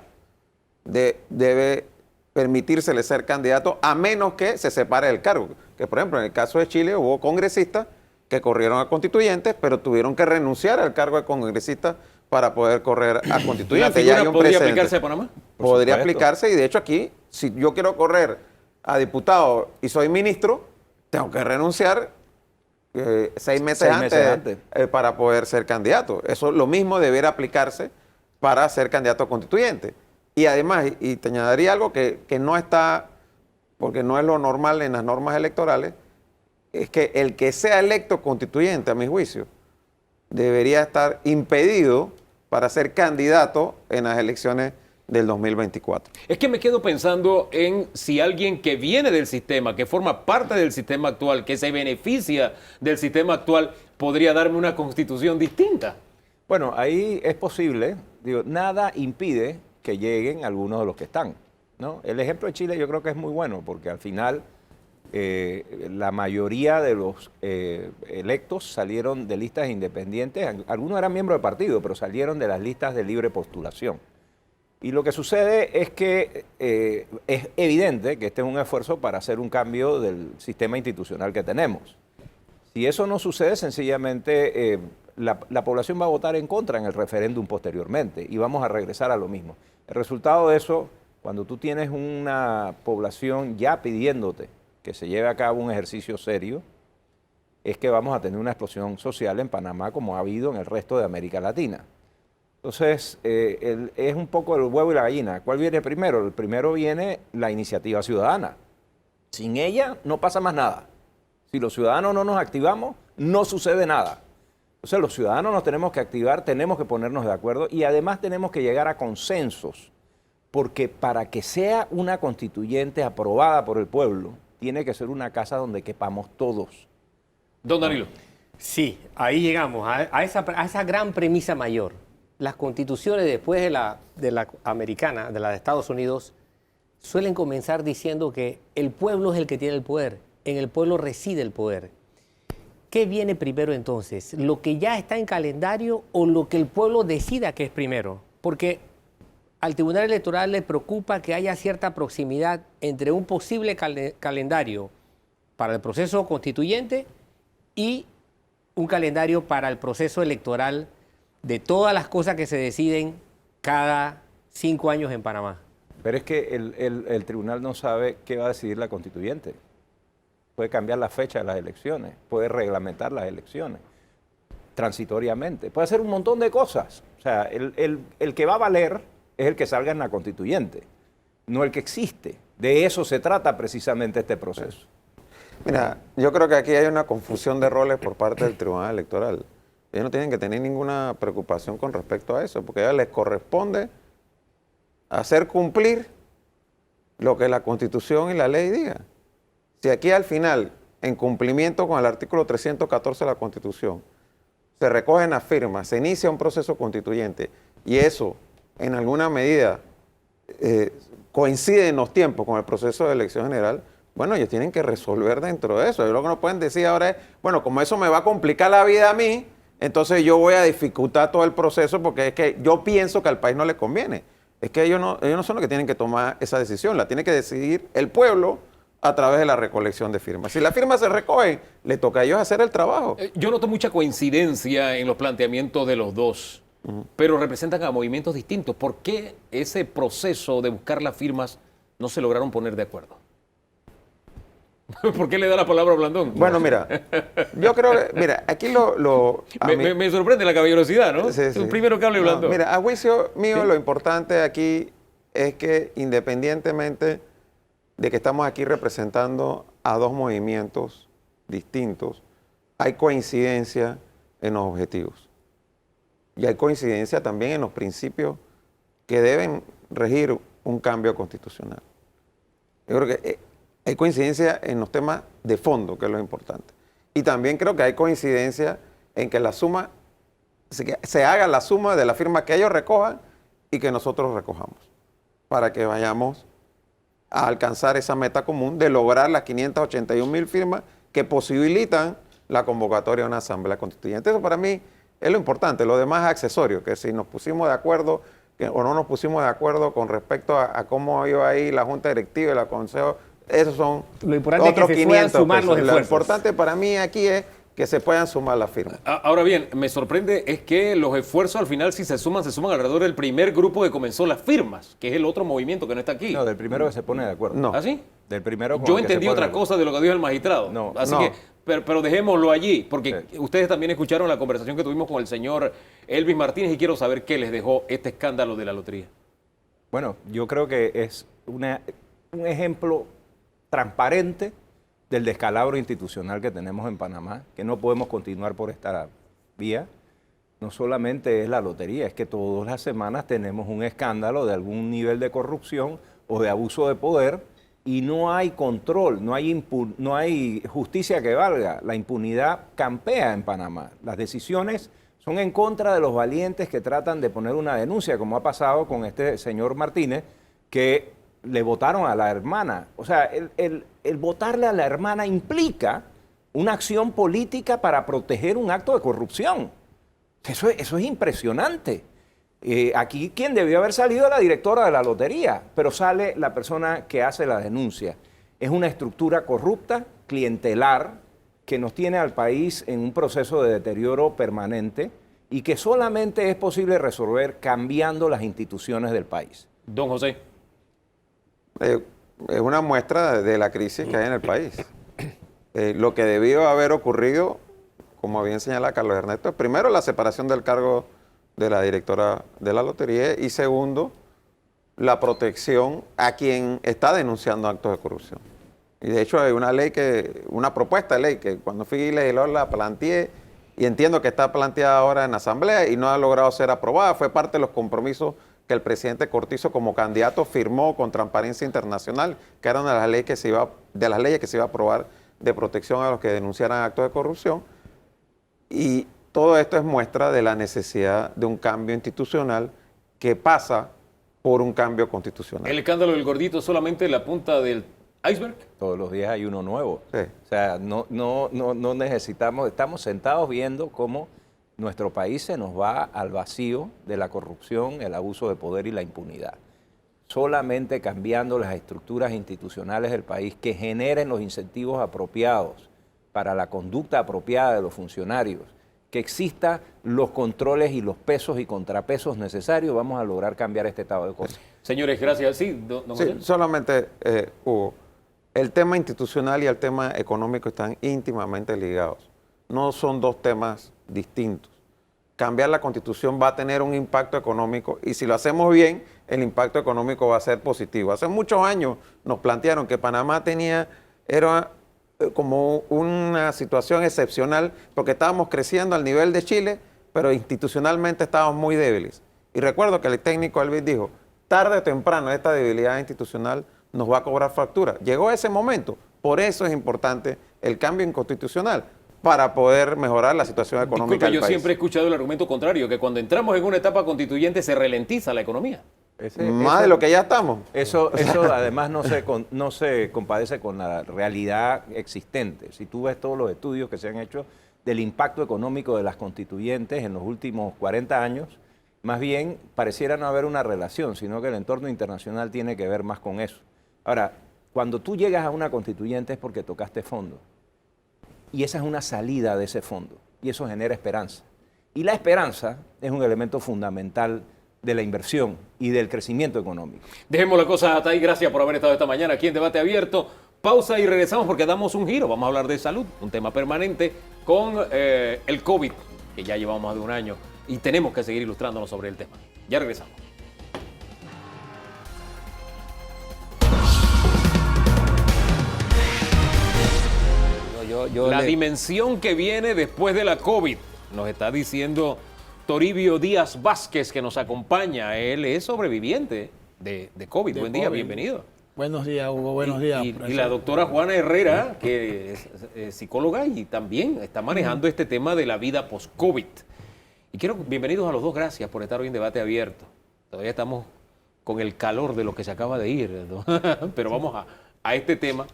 debe permitírsele ser candidato a menos que se separe del cargo. Que por ejemplo, en el caso de Chile hubo congresistas que corrieron a constituyentes, pero tuvieron que renunciar al cargo de congresista para poder correr a constituyente. ¿La figura podría aplicarse a Panamá? Podría aplicarse y de hecho aquí, si yo quiero correr a diputado y soy ministro, tengo que renunciar 6 meses antes. Para poder ser candidato. Eso lo mismo debería aplicarse para ser candidato a constituyente. Y además, y te añadiría algo que no está, porque no es lo normal en las normas electorales, es que el que sea electo constituyente, a mi juicio, debería estar impedido para ser candidato en las elecciones del 2024. Es que me quedo pensando en si alguien que viene del sistema, que forma parte del sistema actual, que se beneficia del sistema actual, podría darme una constitución distinta. Bueno, ahí es posible. Digo, nada impide que lleguen algunos de los que están, ¿no? El ejemplo de Chile yo creo que es muy bueno porque al final la mayoría de los electos salieron de listas independientes. Algunos eran miembros de partido, pero salieron de las listas de libre postulación. Y lo que sucede es que es evidente que este es un esfuerzo para hacer un cambio del sistema institucional que tenemos. Si eso no sucede, sencillamente la población va a votar en contra en el referéndum posteriormente y vamos a regresar a lo mismo. El resultado de eso, cuando tú tienes una población ya pidiéndote que se lleve a cabo un ejercicio serio, es que vamos a tener una explosión social en Panamá como ha habido en el resto de América Latina. Entonces, es un poco el huevo y la gallina. ¿Cuál viene primero? El primero viene la iniciativa ciudadana. Sin ella no pasa más nada. Si los ciudadanos no nos activamos, no sucede nada. Entonces, los ciudadanos nos tenemos que activar, tenemos que ponernos de acuerdo y además tenemos que llegar a consensos, porque para que sea una constituyente aprobada por el pueblo, tiene que ser una casa donde quepamos todos. Don Danilo. Sí, ahí llegamos a esa gran premisa mayor. Las constituciones después de la americana, de la de Estados Unidos, suelen comenzar diciendo que el pueblo es el que tiene el poder, en el pueblo reside el poder. ¿Qué viene primero entonces? ¿Lo que ya está en calendario o lo que el pueblo decida que es primero? Porque al Tribunal Electoral le preocupa que haya cierta proximidad entre un posible calendario para el proceso constituyente y un calendario para el proceso electoral de todas las cosas que se deciden cada 5 años en Panamá. Pero es que el tribunal no sabe qué va a decidir la constituyente. Puede cambiar la fecha de las elecciones, puede reglamentar las elecciones transitoriamente, puede hacer un montón de cosas. O sea, el que va a valer es el que salga en la constituyente, no el que existe. De eso se trata precisamente este proceso. Mira, yo creo que aquí hay una confusión de roles por parte del Tribunal Electoral. Ellos no tienen que tener ninguna preocupación con respecto a eso, porque a ellos les corresponde hacer cumplir lo que la Constitución y la ley digan. Si aquí al final, en cumplimiento con el artículo 314 de la Constitución, se recogen las firmas, se inicia un proceso constituyente y eso, en alguna medida, coinciden los tiempos con el proceso de elección general, bueno, ellos tienen que resolver dentro de eso. Ellos lo que no pueden decir ahora es, bueno, como eso me va a complicar la vida a mí, entonces yo voy a dificultar todo el proceso porque es que yo pienso que al país no le conviene. Es que ellos no son los que tienen que tomar esa decisión, la tiene que decidir el pueblo a través de la recolección de firmas. Si las firmas se recogen, le toca a ellos hacer el trabajo. Yo noto mucha coincidencia en los planteamientos de los dos, pero representan a movimientos distintos. ¿Por qué ese proceso de buscar las firmas no se lograron poner de acuerdo? ¿Por qué le da la palabra a Blandón? Bueno, mira, yo creo que, mira, aquí me sorprende la caballerosidad, ¿no? Sí, sí. El primero que hable Blandón. Mira, a juicio mío, Sí. lo importante aquí es que independientemente de que estamos aquí representando a dos movimientos distintos, hay coincidencia en los objetivos. Y hay coincidencia también en los principios que deben regir un cambio constitucional. Yo creo que hay coincidencia en los temas de fondo, que es lo importante. Y también creo que hay coincidencia en que la suma, se haga la suma de la firma que ellos recojan y que nosotros recojamos, para que vayamos a alcanzar esa meta común de lograr las 581,000 firmas que posibilitan la convocatoria de una asamblea constituyente. Eso para mí es lo importante. Lo demás es accesorio, que si nos pusimos de acuerdo o no nos pusimos de acuerdo con respecto a cómo iba ahí la junta directiva y la consejo, esos son Lo importante es que otros se puedan 500 sumar pesos. los Lo esfuerzos. importante para mí aquí es que se puedan sumar las firmas. Ahora bien, me sorprende es que los esfuerzos al final, si se suman alrededor del primer grupo que comenzó las firmas, que es el otro movimiento que no está aquí. No, del primero que se pone de acuerdo. No. ¿Ah, sí? Del primero con Yo el que se entendí pone otra de acuerdo. cosa de lo que dijo el magistrado. No. Así No. que, pero dejémoslo allí, porque Sí. ustedes también escucharon la conversación que tuvimos con el señor Elvis Martínez y quiero saber qué les dejó este escándalo de la lotería. Bueno, yo creo que es un ejemplo transparente del descalabro institucional que tenemos en Panamá, que no podemos continuar por esta vía. No solamente es la lotería, es que todas las semanas tenemos un escándalo de algún nivel de corrupción o de abuso de poder y no hay control, no hay justicia que valga. La impunidad campea en Panamá. Las decisiones son en contra de los valientes que tratan de poner una denuncia, como ha pasado con este señor Martínez, que le votaron a la hermana. O sea, el votarle a la hermana implica una acción política para proteger un acto de corrupción. Eso es impresionante. Aquí quien debió haber salido es la directora de la lotería, pero sale la persona que hace la denuncia. Es una estructura corrupta, clientelar, que nos tiene al país en un proceso de deterioro permanente y que solamente es posible resolver cambiando las instituciones del país. Don José. Es una muestra de la crisis que hay en el país. Lo que debió haber ocurrido, como bien señala Carlos Ernesto, es primero la separación del cargo de la directora de la lotería y segundo, la protección a quien está denunciando actos de corrupción. Y de hecho hay una propuesta de ley que cuando fui legislador la planteé y entiendo que está planteada ahora en la Asamblea y no ha logrado ser aprobada. Fue parte de los compromisos que el presidente Cortizo como candidato firmó con Transparencia Internacional, que era una de las leyes que se iba a aprobar de protección a los que denunciaran actos de corrupción. Y todo esto es muestra de la necesidad de un cambio institucional que pasa por un cambio constitucional. El escándalo del gordito es solamente la punta del iceberg. Todos los días hay uno nuevo. Sí. O sea, no necesitamos, estamos sentados viendo cómo nuestro país se nos va al vacío de la corrupción, el abuso de poder y la impunidad. Solamente cambiando las estructuras institucionales del país que generen los incentivos apropiados para la conducta apropiada de los funcionarios, que exista los controles y los pesos y contrapesos necesarios, vamos a lograr cambiar este estado de cosas. Señores, gracias. Sí, don Sí, José. solamente, Hugo, el tema institucional y el tema económico están íntimamente ligados. No son dos temas distintos. Cambiar la Constitución va a tener un impacto económico y si lo hacemos bien, el impacto económico va a ser positivo. Hace muchos años nos plantearon que Panamá era como una situación excepcional porque estábamos creciendo al nivel de Chile, pero institucionalmente estábamos muy débiles. Y recuerdo que el técnico Elvis dijo, tarde o temprano esta debilidad institucional nos va a cobrar factura. Llegó ese momento, por eso es importante el cambio inconstitucional para poder mejorar la situación económica Disculpe, del yo país. siempre he escuchado el argumento contrario, que cuando entramos en una etapa constituyente se ralentiza la economía. Más de lo que ya estamos. Eso además no se compadece con la realidad existente. Si tú ves todos los estudios que se han hecho del impacto económico de las constituyentes en los últimos 40 años, más bien pareciera no haber una relación, sino que el entorno internacional tiene que ver más con eso. Ahora, cuando tú llegas a una constituyente es porque tocaste fondo. Y esa es una salida de ese fondo. Y eso genera esperanza. Y la esperanza es un elemento fundamental de la inversión y del crecimiento económico. Dejemos la cosa hasta ahí. Gracias por haber estado esta mañana aquí en Debate Abierto. Pausa y regresamos porque damos un giro. Vamos a hablar de salud, un tema permanente con el COVID, que ya llevamos más de un año y tenemos que seguir ilustrándonos sobre el tema. Ya regresamos. La dimensión que viene después de la COVID, nos está diciendo Toribio Díaz Vázquez, que nos acompaña. Él es sobreviviente de COVID. Buen día, bienvenido. Buenos días, Hugo, buenos días. Y la doctora Juana Herrera, que es psicóloga y también está manejando este tema de la vida post-COVID. Y bienvenidos a los dos, gracias por estar hoy en Debate Abierto. Todavía estamos con el calor de lo que se acaba de ir, ¿no? Pero vamos a este tema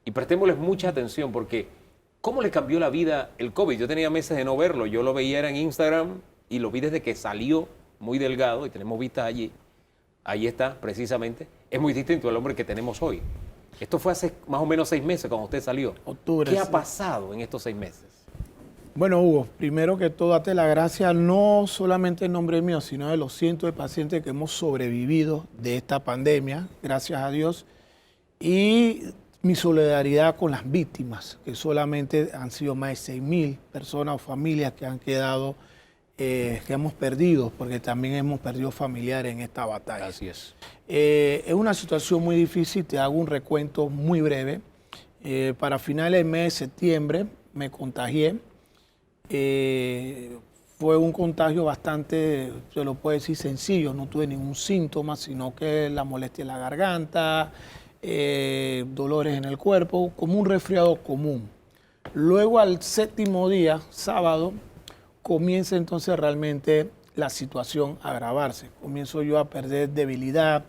y prestémosles mucha atención porque ¿cómo le cambió la vida el COVID? Yo tenía meses de no verlo, yo lo veía era en Instagram y lo vi desde que salió muy delgado y tenemos vistas allí. Ahí está, precisamente. Es muy distinto al hombre que tenemos hoy. Esto fue hace más o menos 6 meses cuando usted salió. Octubre. ¿Qué ha pasado en estos 6 meses? Bueno, Hugo, primero que todo, date la gracia, no solamente en nombre mío, sino de los cientos de pacientes que hemos sobrevivido de esta pandemia, gracias a Dios, y mi solidaridad con las víctimas, que solamente han sido más de 6.000 personas o familias que han quedado, que hemos perdido, porque también hemos perdido familiares en esta batalla. Así es. Es una situación muy difícil, te hago un recuento muy breve. Para finales del mes de septiembre me contagié. Fue un contagio bastante, se lo puedo decir, sencillo. No tuve ningún síntoma, sino que la molestia en la garganta, dolores en el cuerpo, como un resfriado común. Luego al 7º día, sábado, comienza entonces realmente la situación a agravarse. Comienzo yo a perder debilidad,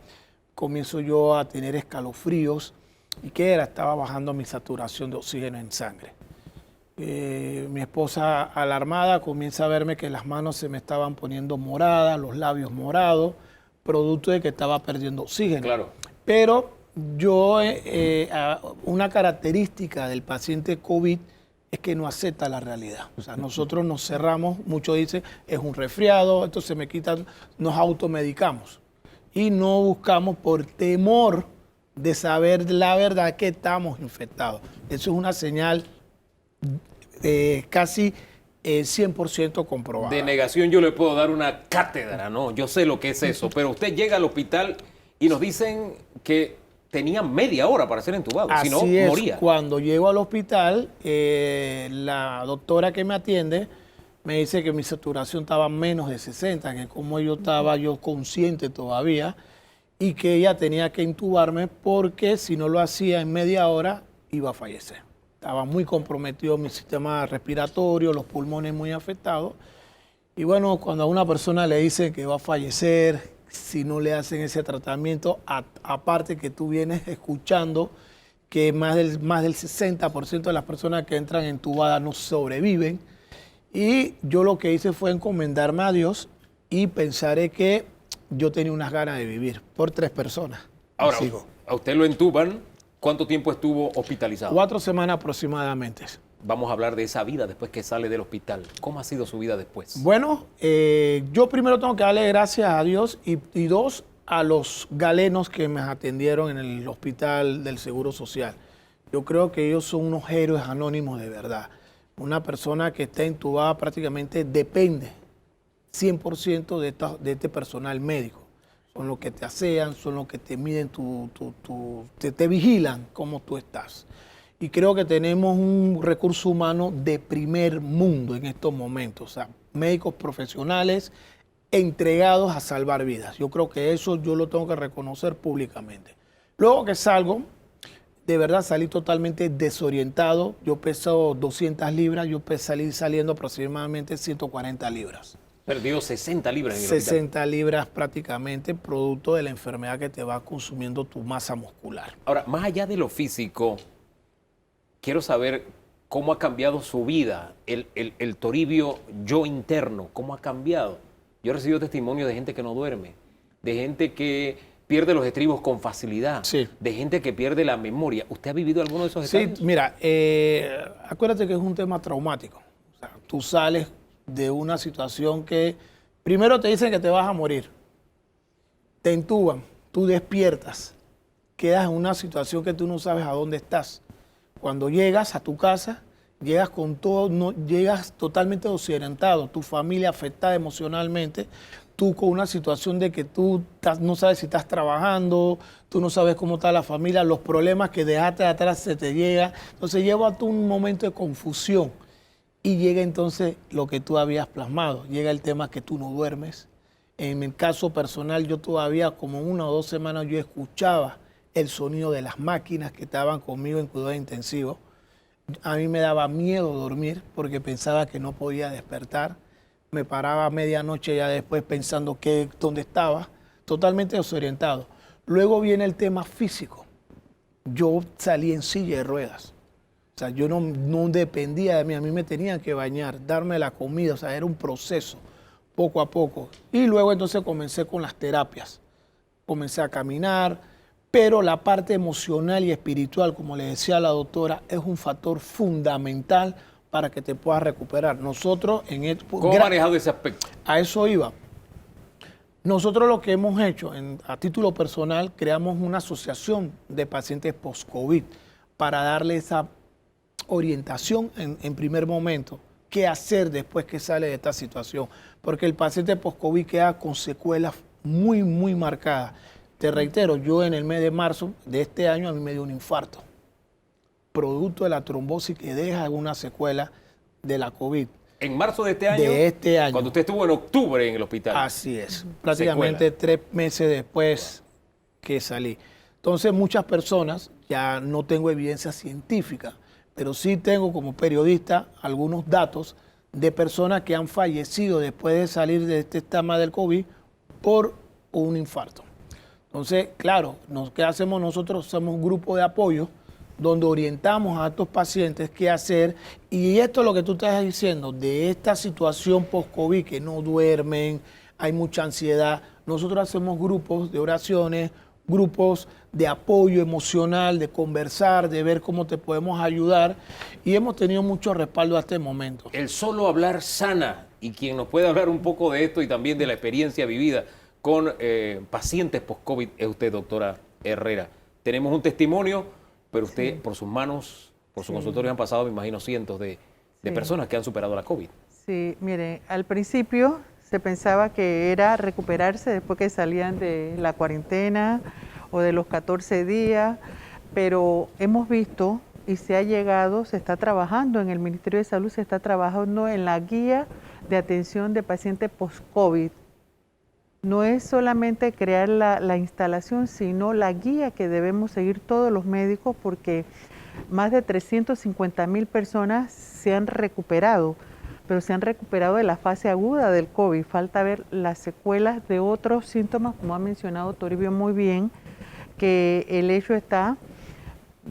comienzo yo a tener escalofríos. ¿Y qué era? Estaba bajando mi saturación de oxígeno en sangre. Mi esposa, alarmada, comienza a verme que las manos se me estaban poniendo moradas, los labios morados, producto de que estaba perdiendo oxígeno. Claro. Pero yo, una característica del paciente COVID es que no acepta la realidad. O sea, nosotros nos cerramos, muchos dicen, es un resfriado, esto se me quita, nos automedicamos. Y no buscamos por temor de saber la verdad que estamos infectados. Eso es una señal casi 100% comprobada. De negación yo le puedo dar una cátedra, ¿no? Yo sé lo que es eso, pero usted llega al hospital y nos dicen que tenía media hora para ser entubado, si no, moría. Cuando llego al hospital, la doctora que me atiende me dice que mi saturación estaba menos de 60, que como yo estaba consciente todavía, y que ella tenía que intubarme porque si no lo hacía en media hora iba a fallecer. Estaba muy comprometido mi sistema respiratorio, los pulmones muy afectados. Y bueno, cuando a una persona le dicen que va a fallecer, si no le hacen ese tratamiento, aparte que tú vienes escuchando que más del 60% de las personas que entran entubadas no sobreviven. Y yo lo que hice fue encomendarme a Dios y pensaré que yo tenía unas ganas de vivir por 3 personas. Ahora, a usted lo entuban. ¿Cuánto tiempo estuvo hospitalizado? 4 semanas aproximadamente. Vamos a hablar de esa vida después que sale del hospital. ¿Cómo ha sido su vida después? Bueno, yo primero tengo que darle gracias a Dios y 2, a los galenos que me atendieron en el hospital del Seguro Social. Yo creo que ellos son unos héroes anónimos de verdad. Una persona que está intubada prácticamente depende 100% de este personal médico. Son los que te asean, son los que te miden, te vigilan cómo tú estás. Y creo que tenemos un recurso humano de primer mundo en estos momentos. O sea, médicos profesionales entregados a salvar vidas. Yo creo que eso yo lo tengo que reconocer públicamente. Luego que salgo, de verdad salí totalmente desorientado. Yo peso 200 libras, yo salí saliendo aproximadamente 140 libras. Perdió 60 libras en el hospital. 60 libras prácticamente, producto de la enfermedad que te va consumiendo tu masa muscular. Ahora, más allá de lo físico, quiero saber cómo ha cambiado su vida, el Toribio yo interno, cómo ha cambiado. Yo he recibido testimonios de gente que no duerme, de gente que pierde los estribos con facilidad, Sí. de gente que pierde la memoria. ¿Usted ha vivido alguno de esos Sí, estados? mira, acuérdate que es un tema traumático. O sea, tú sales de una situación que primero te dicen que te vas a morir, te intuban, tú despiertas, quedas en una situación que tú no sabes a dónde estás. Cuando llegas a tu casa, llegas con todo, no, llegas totalmente desorientado, tu familia afectada emocionalmente, tú con una situación de que tú no sabes si estás trabajando, tú no sabes cómo está la familia, los problemas que dejaste de atrás se te llegan. Entonces lleva a tú un momento de confusión y llega entonces lo que tú habías plasmado, llega el tema que tú no duermes. En mi caso personal, yo todavía como 1 o 2 semanas yo escuchaba el sonido de las máquinas que estaban conmigo en cuidados intensivos. A mí me daba miedo dormir porque pensaba que no podía despertar. Me paraba a medianoche ya después pensando dónde estaba, totalmente desorientado. Luego viene el tema físico. Yo salí en silla de ruedas. O sea, yo no dependía de mí, a mí me tenían que bañar, darme la comida, o sea, era un proceso, poco a poco. Y luego entonces comencé con las terapias. Comencé a caminar, pero la parte emocional y espiritual, como le decía la doctora, es un factor fundamental para que te puedas recuperar. Nosotros ¿Cómo ha manejado ese aspecto? a eso iba. Nosotros lo que hemos hecho, a título personal, creamos una asociación de pacientes post-COVID para darle esa orientación en primer momento. ¿Qué hacer después que sale de esta situación? Porque el paciente post-COVID queda con secuelas muy, muy marcadas. Te reitero, yo en el mes de marzo de este año a mí me dio un infarto, producto de la trombosis que deja alguna secuela de la COVID. En marzo de este año. De este año. Cuando usted estuvo en octubre en el hospital. Así es, prácticamente 3 meses después que salí. Entonces muchas personas, ya no tengo evidencia científica, pero sí tengo como periodista algunos datos de personas que han fallecido después de salir de este tema del COVID por un infarto. Entonces, claro, ¿qué hacemos nosotros? Somos un grupo de apoyo donde orientamos a estos pacientes qué hacer. Y esto es lo que tú estás diciendo, de esta situación post-COVID, que no duermen, hay mucha ansiedad. Nosotros hacemos grupos de oraciones, grupos de apoyo emocional, de conversar, de ver cómo te podemos ayudar. Y hemos tenido mucho respaldo hasta el momento. El solo hablar sana, y quien nos puede hablar un poco de esto y también de la experiencia vivida con pacientes post-COVID es usted, doctora Herrera. Tenemos un testimonio, pero usted, por sus manos, por su consultorio han pasado, me imagino, cientos de personas que han superado la COVID. Sí, mire, al principio se pensaba que era recuperarse después que salían de la cuarentena o de los 14 días, pero hemos visto y se ha llegado, se está trabajando en el Ministerio de Salud, se está trabajando en la guía de atención de pacientes post-COVID. No es solamente crear la instalación, sino la guía que debemos seguir todos los médicos, porque más de 350,000 personas se han recuperado, pero se han recuperado de la fase aguda del COVID. Falta ver las secuelas de otros síntomas, como ha mencionado Toribio muy bien, que el hecho está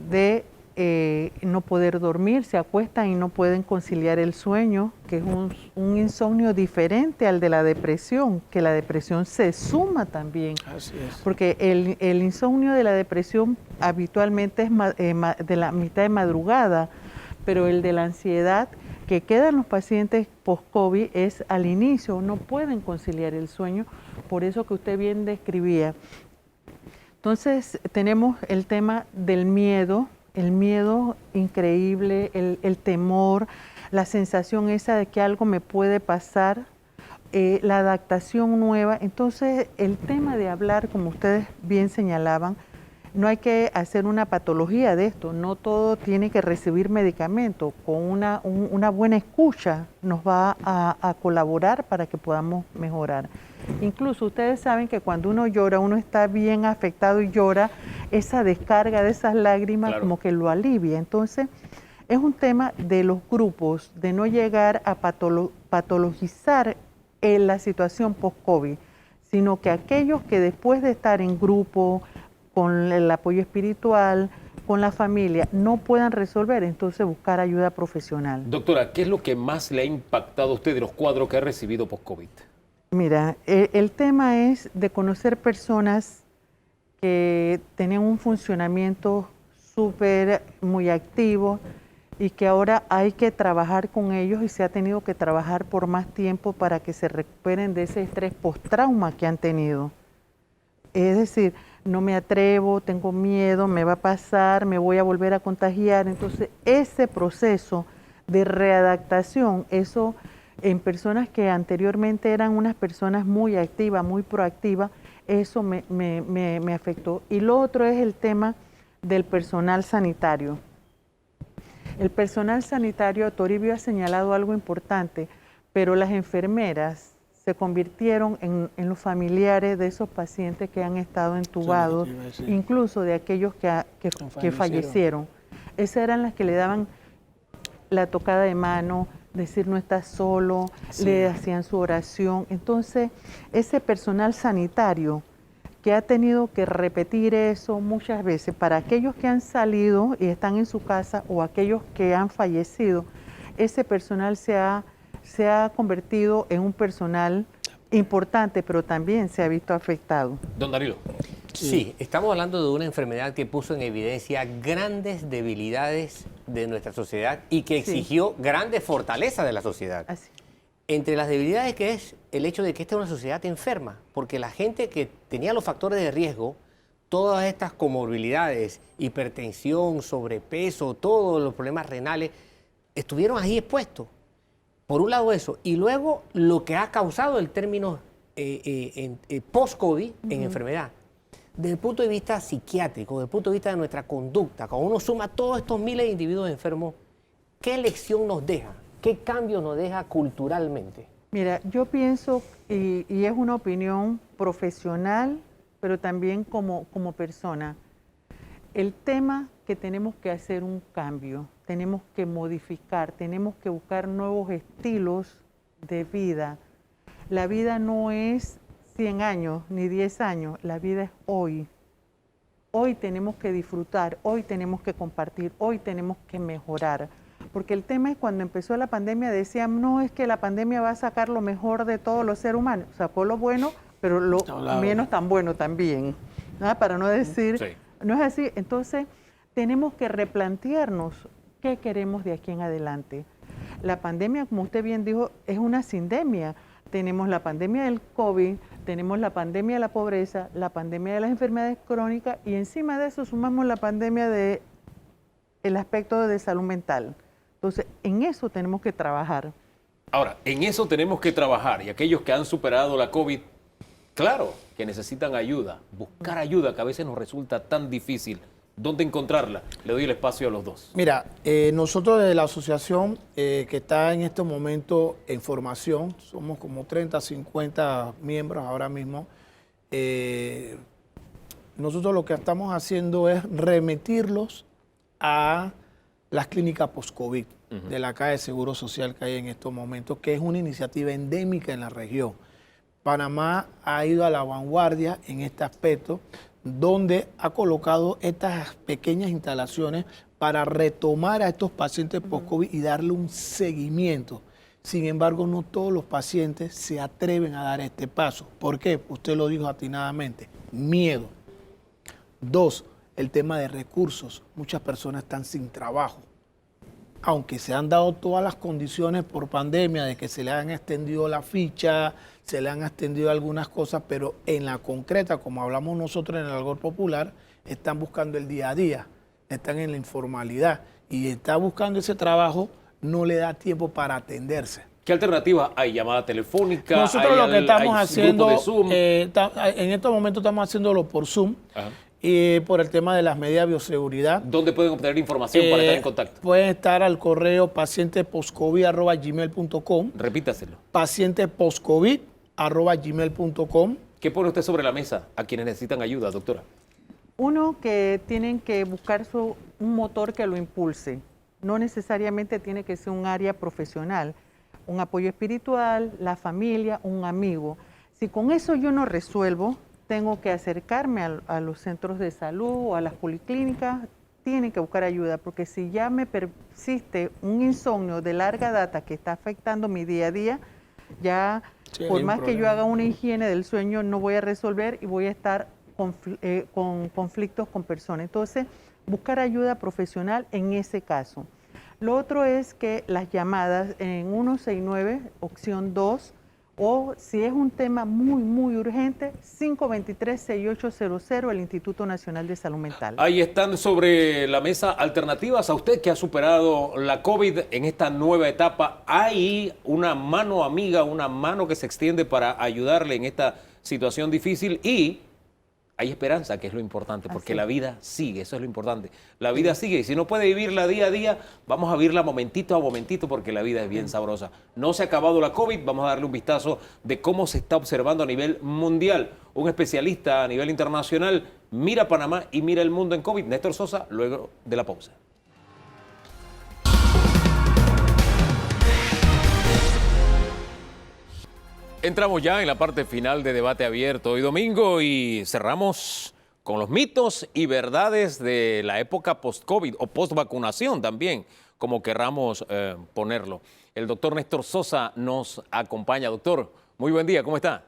de no poder dormir, se acuestan y no pueden conciliar el sueño, que es un insomnio diferente al de la depresión, que la depresión se suma también. Así es. Porque el insomnio de la depresión habitualmente es de la mitad de madrugada, pero el de la ansiedad que queda en los pacientes post-COVID es al inicio, no pueden conciliar el sueño, por eso que usted bien describía. Entonces tenemos el tema del miedo, el miedo increíble, el temor, la sensación esa de que algo me puede pasar, la adaptación nueva. Entonces, el tema de hablar, como ustedes bien señalaban, no hay que hacer una patología de esto, no todo tiene que recibir medicamento. Con una buena escucha nos va a colaborar para que podamos mejorar. Incluso ustedes saben que cuando uno llora, uno está bien afectado y llora, esa descarga de esas lágrimas como que lo alivia. Entonces, es un tema de los grupos, de no llegar a patologizar en la situación post-COVID, sino que aquellos que después de estar en grupo, con el apoyo espiritual, con la familia, no puedan resolver, entonces buscar ayuda profesional. Doctora, ¿qué es lo que más le ha impactado a usted de los cuadros que ha recibido post-COVID? Mira, el tema es de conocer personas que tenían un funcionamiento súper muy activo y que ahora hay que trabajar con ellos y se ha tenido que trabajar por más tiempo para que se recuperen de ese estrés post-trauma que han tenido. Es decir, no me atrevo, tengo miedo, me va a pasar, me voy a volver a contagiar. Entonces, ese proceso de readaptación, eso en personas que anteriormente eran unas personas muy activas, muy proactivas, eso me afectó. Y lo otro es el tema del personal sanitario. El personal sanitario, Toribio ha señalado algo importante, pero las enfermeras se convirtieron en los familiares de esos pacientes que han estado entubados, incluso de aquellos que fallecieron. Esas eran las que le daban la tocada de mano, decir no estás solo, le hacían su oración. Entonces, ese personal sanitario que ha tenido que repetir eso muchas veces para aquellos que han salido y están en su casa o aquellos que han fallecido, ese personal se ha convertido en un personal importante, pero también se ha visto afectado. Don Danilo. Sí, estamos hablando de una enfermedad que puso en evidencia grandes debilidades de nuestra sociedad y que exigió grandes fortalezas de la sociedad. Así. Entre las debilidades que es el hecho de que esta es una sociedad enferma, porque la gente que tenía los factores de riesgo, todas estas comorbilidades, hipertensión, sobrepeso, todos los problemas renales, estuvieron ahí expuestos. Por un lado eso, y luego lo que ha causado el término post-COVID en enfermedad. Desde el punto de vista psiquiátrico, desde el punto de vista de nuestra conducta, cuando uno suma todos estos miles de individuos enfermos, ¿qué lección nos deja? ¿Qué cambio nos deja culturalmente? Mira, yo pienso, y es una opinión profesional, pero también como persona, el tema que tenemos que hacer un cambio, tenemos que modificar, tenemos que buscar nuevos estilos de vida. La vida no es 100 años ni 10 años, la vida es hoy. Hoy tenemos que disfrutar, hoy tenemos que compartir, hoy tenemos que mejorar. Porque el tema es cuando empezó la pandemia decían, no, es que la pandemia va a sacar lo mejor de todos los seres humanos. Sacó lo bueno, pero lo menos tan bueno también. ¿No? Para no decir, no es así. Entonces, tenemos que replantearnos qué queremos de aquí en adelante. La pandemia, como usted bien dijo, es una sindemia. Tenemos la pandemia del COVID, tenemos la pandemia de la pobreza, la pandemia de las enfermedades crónicas y encima de eso sumamos la pandemia del aspecto de salud mental. Entonces, en eso tenemos que trabajar. Ahora, en eso tenemos que trabajar y aquellos que han superado la COVID, claro que necesitan ayuda, buscar ayuda que a veces nos resulta tan difícil. ¿Dónde encontrarla? Le doy el espacio a los dos. Mira, nosotros de la asociación que está en este momento en formación, somos como 30, 50 miembros ahora mismo, nosotros lo que estamos haciendo es remitirlos a las clínicas post-COVID de la Caja de Seguro Social que hay en estos momentos, que es una iniciativa endémica en la región. Panamá ha ido a la vanguardia en este aspecto, donde ha colocado estas pequeñas instalaciones para retomar a estos pacientes post-COVID y darle un seguimiento. Sin embargo, no todos los pacientes se atreven a dar este paso. ¿Por qué? Usted lo dijo atinadamente, miedo. 2, el tema de recursos. Muchas personas están sin trabajo. Aunque se han dado todas las condiciones por pandemia de que se le han extendido la ficha, se le han extendido algunas cosas, pero en la concreta, como hablamos nosotros en el Algor Popular, están buscando el día a día, están en la informalidad y está buscando ese trabajo, no le da tiempo para atenderse. ¿Qué alternativas hay? ¿Llamada telefónica? Nosotros lo que estamos haciendo, grupo de Zoom? En estos momentos estamos haciéndolo por Zoom. Ajá. Y por el tema de las medidas de bioseguridad. ¿Dónde pueden obtener información para estar en contacto? Pueden estar al correo pacientepostcovid@gmail.com. Repítaselo. Pacientepostcovid@gmail.com. ¿Qué pone usted sobre la mesa a quienes necesitan ayuda, doctora? Uno, que tienen que buscar un motor que lo impulse. No necesariamente tiene que ser un área profesional. un apoyo espiritual, la familia, un amigo. Si con eso yo no resuelvo, tengo que acercarme a los centros de salud o a las policlínicas, tienen que buscar ayuda, porque si ya me persiste un insomnio de larga data que está afectando mi día a día, ya Sí, por hay un más que yo problema. haga una higiene del sueño, no voy a resolver y voy a estar con conflictos con personas. Entonces, buscar ayuda profesional en ese caso. Lo otro es que las llamadas en 169, opción 2, o si es un tema muy, muy urgente, 523-6800, el Instituto Nacional de Salud Mental. Ahí están sobre la mesa alternativas a usted que ha superado la COVID en esta nueva etapa. Hay una mano amiga, una mano que se extiende para ayudarle en esta situación difícil y hay esperanza, que es lo importante, porque Así. la vida sigue, eso es lo importante. La vida sigue y si no puede vivirla día a día, vamos a vivirla momentito a momentito porque la vida es bien sabrosa. No se ha acabado la COVID, vamos a darle un vistazo de cómo se está observando a nivel mundial. Un especialista a nivel internacional mira Panamá y mira el mundo en COVID. Néstor Sosa, luego de la pausa. Entramos ya en la parte final de Debate Abierto hoy domingo y cerramos con los mitos y verdades de la época post-COVID o post-vacunación también, como querramos ponerlo. El doctor Néstor Sosa nos acompaña. Doctor, muy buen día, ¿cómo está?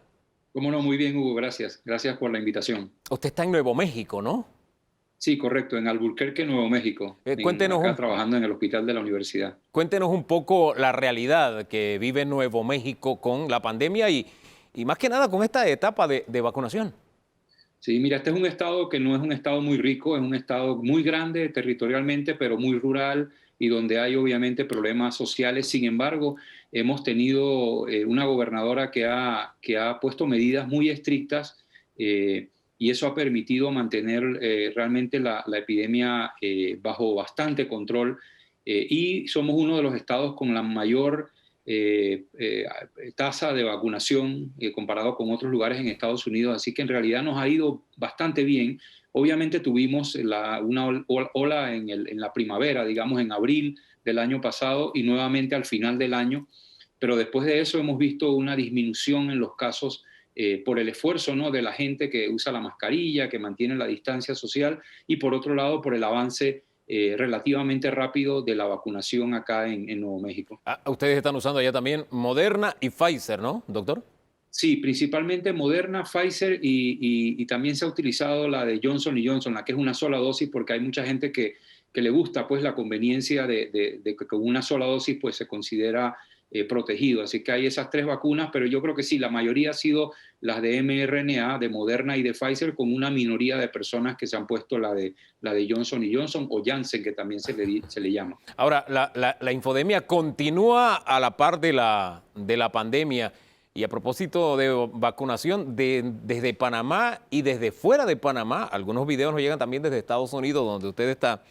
Cómo no, muy bien, Hugo, gracias. Gracias por la invitación. Usted está en Nuevo México, ¿no? Sí, correcto, en Albuquerque, Nuevo México. Cuéntenos acá trabajando en el hospital de la universidad. Cuéntenos un poco la realidad que vive Nuevo México con la pandemia y más que nada con esta etapa de vacunación. Sí, mira, este es un estado que no es un estado muy rico, es un estado muy grande territorialmente, pero muy rural y donde hay obviamente problemas sociales. Sin embargo, hemos tenido una gobernadora que ha puesto medidas muy estrictas y eso ha permitido mantener realmente la epidemia bajo bastante control y somos uno de los estados con la mayor tasa de vacunación comparado con otros lugares en Estados Unidos, así que en realidad nos ha ido bastante bien. Obviamente tuvimos una ola en la primavera, digamos en abril del año pasado y nuevamente al final del año, pero después de eso hemos visto una disminución en los casos por el esfuerzo, ¿no?, de la gente que usa la mascarilla, que mantiene la distancia social y por otro lado por el avance relativamente rápido de la vacunación acá en Nuevo México. Ustedes están usando allá también Moderna y Pfizer, ¿no, doctor? Sí, principalmente Moderna, Pfizer y también se ha utilizado la de Johnson & Johnson, la que es una sola dosis, porque hay mucha gente que le gusta pues la conveniencia de que con una sola dosis pues se considera protegido. Así que hay esas tres vacunas, pero yo creo que sí, la mayoría ha sido las de mRNA, de Moderna y de Pfizer, con una minoría de personas que se han puesto la de Johnson & Johnson o Janssen, que también se le llama. Ahora, la infodemia continúa a la par de la pandemia. Y a propósito de vacunación, desde Panamá y desde fuera de Panamá, algunos videos nos llegan también desde Estados Unidos, donde usted está,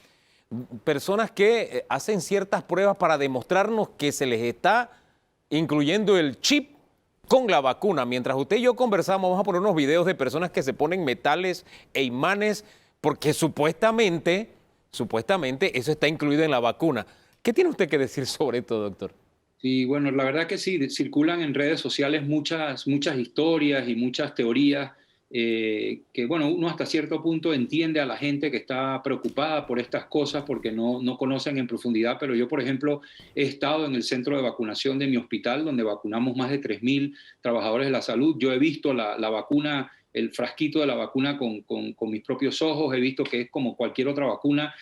personas que hacen ciertas pruebas para demostrarnos que se les está incluyendo el chip con la vacuna. Mientras usted y yo conversamos, vamos a poner unos videos de personas que se ponen metales e imanes porque supuestamente eso está incluido en la vacuna. ¿Qué tiene usted que decir sobre esto, doctor? Sí, bueno, la verdad que sí, circulan en redes sociales muchas historias y muchas teorías que, bueno, uno hasta cierto punto entiende a la gente que está preocupada por estas cosas porque no conocen en profundidad, pero yo, por ejemplo, he estado en el centro de vacunación de mi hospital, donde vacunamos más de 3.000 trabajadores de la salud. Yo he visto la vacuna, el frasquito de la vacuna con mis propios ojos, he visto que es como cualquier otra vacuna,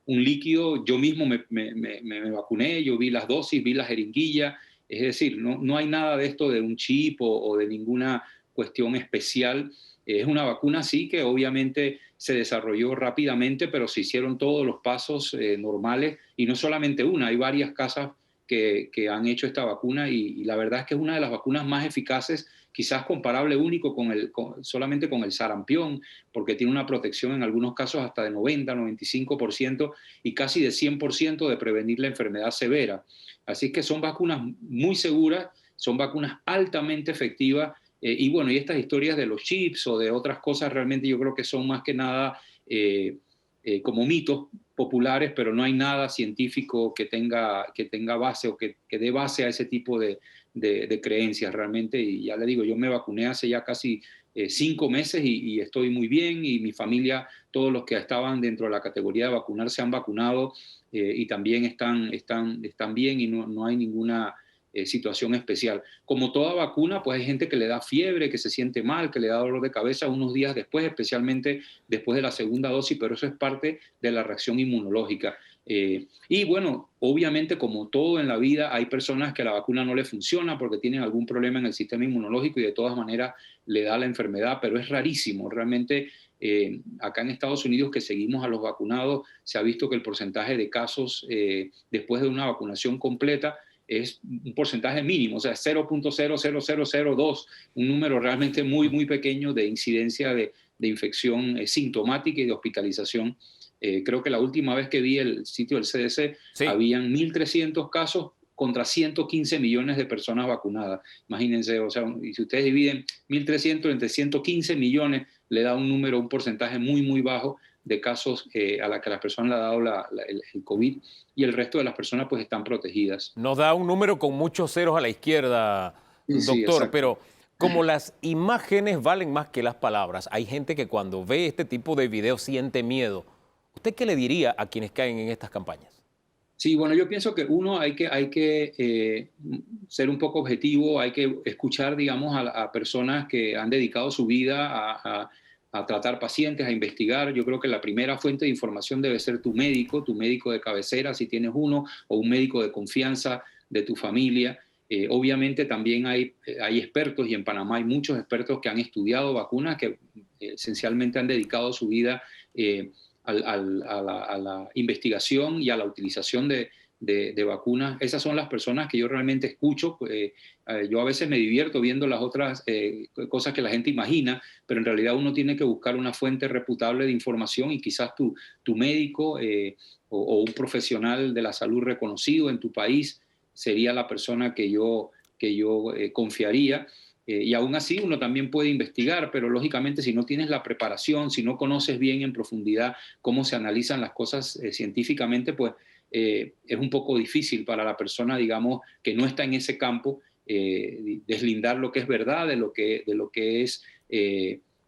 un líquido. Yo mismo me vacuné, yo vi las dosis, vi la jeringuilla, es decir, no hay nada de esto de un chip o de ninguna cuestión especial. Es una vacuna, sí, que obviamente se desarrolló rápidamente, pero se hicieron todos los pasos normales, y no solamente una, hay varias casas que han hecho esta vacuna y la verdad es que es una de las vacunas más eficaces, quizás comparable único solamente con el sarampión, porque tiene una protección en algunos casos hasta de 90, 95% y casi de 100% de prevenir la enfermedad severa. Así que son vacunas muy seguras, son vacunas altamente efectivas y bueno, y estas historias de los chips o de otras cosas realmente yo creo que son más que nada como mitos populares, pero no hay nada científico que tenga base o que dé base a ese tipo de creencias realmente. Y ya le digo, yo me vacuné hace ya casi 5 meses y estoy muy bien, y mi familia, todos los que estaban dentro de la categoría de vacunar se han vacunado y también están bien, y no hay ninguna situación especial. Como toda vacuna, pues hay gente que le da fiebre, que se siente mal, que le da dolor de cabeza unos días después, especialmente después de la segunda dosis, pero eso es parte de la reacción inmunológica. Y bueno, obviamente, como todo en la vida, hay personas que la vacuna no le funciona porque tienen algún problema en el sistema inmunológico y de todas maneras le da la enfermedad, pero es rarísimo. Realmente, acá en Estados Unidos, que seguimos a los vacunados, se ha visto que el porcentaje de casos después de una vacunación completa es un porcentaje mínimo, o sea, 0.00002, un número realmente muy, muy pequeño de incidencia de infección sintomática y de hospitalización. Creo que la última vez que vi el sitio del CDC, Sí. habían 1.300 casos contra 115 millones de personas vacunadas. Imagínense, o sea, y si ustedes dividen 1.300 entre 115 millones, le da un número, un porcentaje muy, muy bajo de casos a la que las personas le ha dado el COVID, y el resto de las personas pues están protegidas. Nos da un número con muchos ceros a la izquierda, Sí, doctor, exacto. pero como las imágenes valen más que las palabras, hay gente que cuando ve este tipo de videos siente miedo. ¿Usted qué le diría a quienes caen en estas campañas? Sí, bueno, yo pienso que uno hay que ser un poco objetivo, hay que escuchar, digamos, a personas que han dedicado su vida a tratar pacientes, a investigar. Yo creo que la primera fuente de información debe ser tu médico de cabecera, si tienes uno, o un médico de confianza de tu familia. Obviamente también hay expertos, y en Panamá hay muchos expertos que han estudiado vacunas, que esencialmente han dedicado su vida a la investigación y a la utilización de vacunas. Esas son las personas que yo realmente escucho. Yo a veces me divierto viendo las otras cosas que la gente imagina, pero en realidad uno tiene que buscar una fuente reputable de información, y quizás tu médico o un profesional de la salud reconocido en tu país sería la persona que yo confiaría. Y aún así uno también puede investigar, pero lógicamente si no tienes la preparación, si no conoces bien en profundidad cómo se analizan las cosas científicamente, pues es un poco difícil para la persona, digamos, que no está en ese campo, deslindar lo que es verdad de lo que es,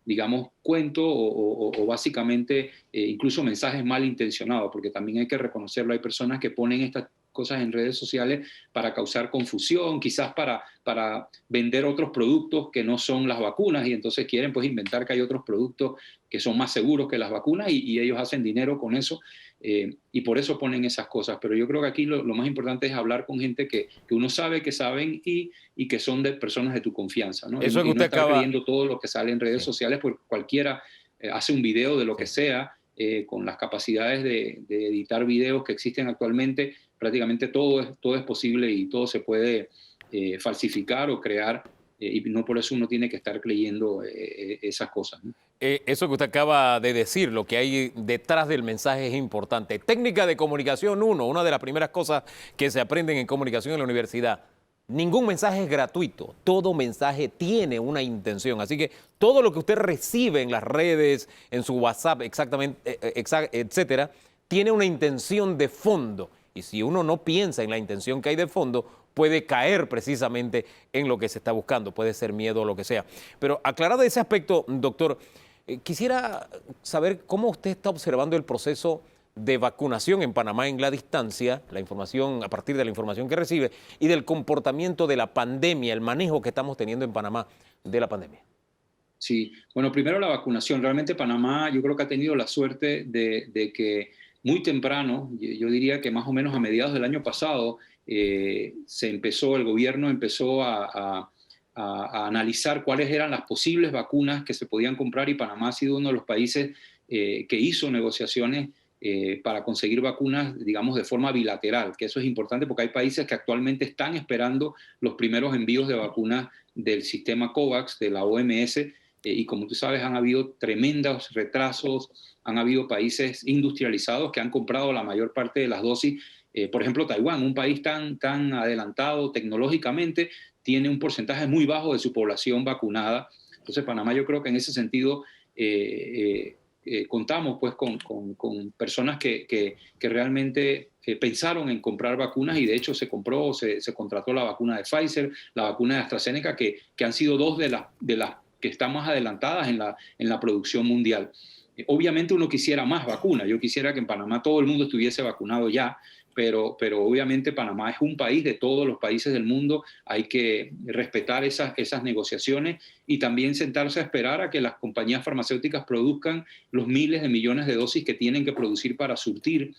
digamos, cuento o básicamente incluso mensajes malintencionados, porque también hay que reconocerlo. Hay personas que ponen estas cosas en redes sociales para causar confusión, quizás para vender otros productos que no son las vacunas, y entonces quieren pues inventar que hay otros productos que son más seguros que las vacunas, y ellos hacen dinero con eso, y por eso ponen esas cosas. Pero yo creo que aquí lo más importante es hablar con gente que uno sabe que saben y que son de personas de tu confianza, ¿no? Eso y que usted no estar acaba... creyendo todo lo que sale en redes sociales, porque cualquiera hace un video de lo que sea, con las capacidades de editar videos que existen actualmente. Prácticamente todo es posible y todo se puede falsificar o crear, y no por eso uno tiene que estar creyendo esas cosas, ¿no? Eso que usted acaba de decir, lo que hay detrás del mensaje es importante. Técnica de comunicación 1, una de las primeras cosas que se aprenden en comunicación en la universidad. Ningún mensaje es gratuito, todo mensaje tiene una intención. Así que todo lo que usted recibe en las redes, en su WhatsApp, etcétera, tiene una intención de fondo. Y si uno no piensa en la intención que hay de fondo, puede caer precisamente en lo que se está buscando, puede ser miedo o lo que sea. Pero aclarado ese aspecto, doctor, quisiera saber cómo usted está observando el proceso de vacunación en Panamá en la distancia, la información, a partir de la información que recibe, y del comportamiento de la pandemia, el manejo que estamos teniendo en Panamá de la pandemia. Sí, bueno, primero la vacunación. Realmente Panamá, yo creo que ha tenido la suerte de que muy temprano, yo diría que más o menos a mediados del año pasado, el gobierno empezó a analizar cuáles eran las posibles vacunas que se podían comprar, y Panamá ha sido uno de los países que hizo negociaciones para conseguir vacunas, digamos, de forma bilateral, que eso es importante porque hay países que actualmente están esperando los primeros envíos de vacunas del sistema COVAX, de la OMS, y como tú sabes, han habido tremendos retrasos, han habido países industrializados que han comprado la mayor parte de las dosis. Por ejemplo, Taiwán, un país tan adelantado tecnológicamente, tiene un porcentaje muy bajo de su población vacunada. Entonces, Panamá, yo creo que en ese sentido contamos pues con personas que realmente pensaron en comprar vacunas y de hecho se contrató la vacuna de Pfizer, la vacuna de AstraZeneca, que han sido dos de las que están más adelantadas en la producción mundial. Obviamente uno quisiera más vacunas, yo quisiera que en Panamá todo el mundo estuviese vacunado ya, pero obviamente Panamá es un país de todos los países del mundo, hay que respetar esas negociaciones y también sentarse a esperar a que las compañías farmacéuticas produzcan los miles de millones de dosis que tienen que producir para surtir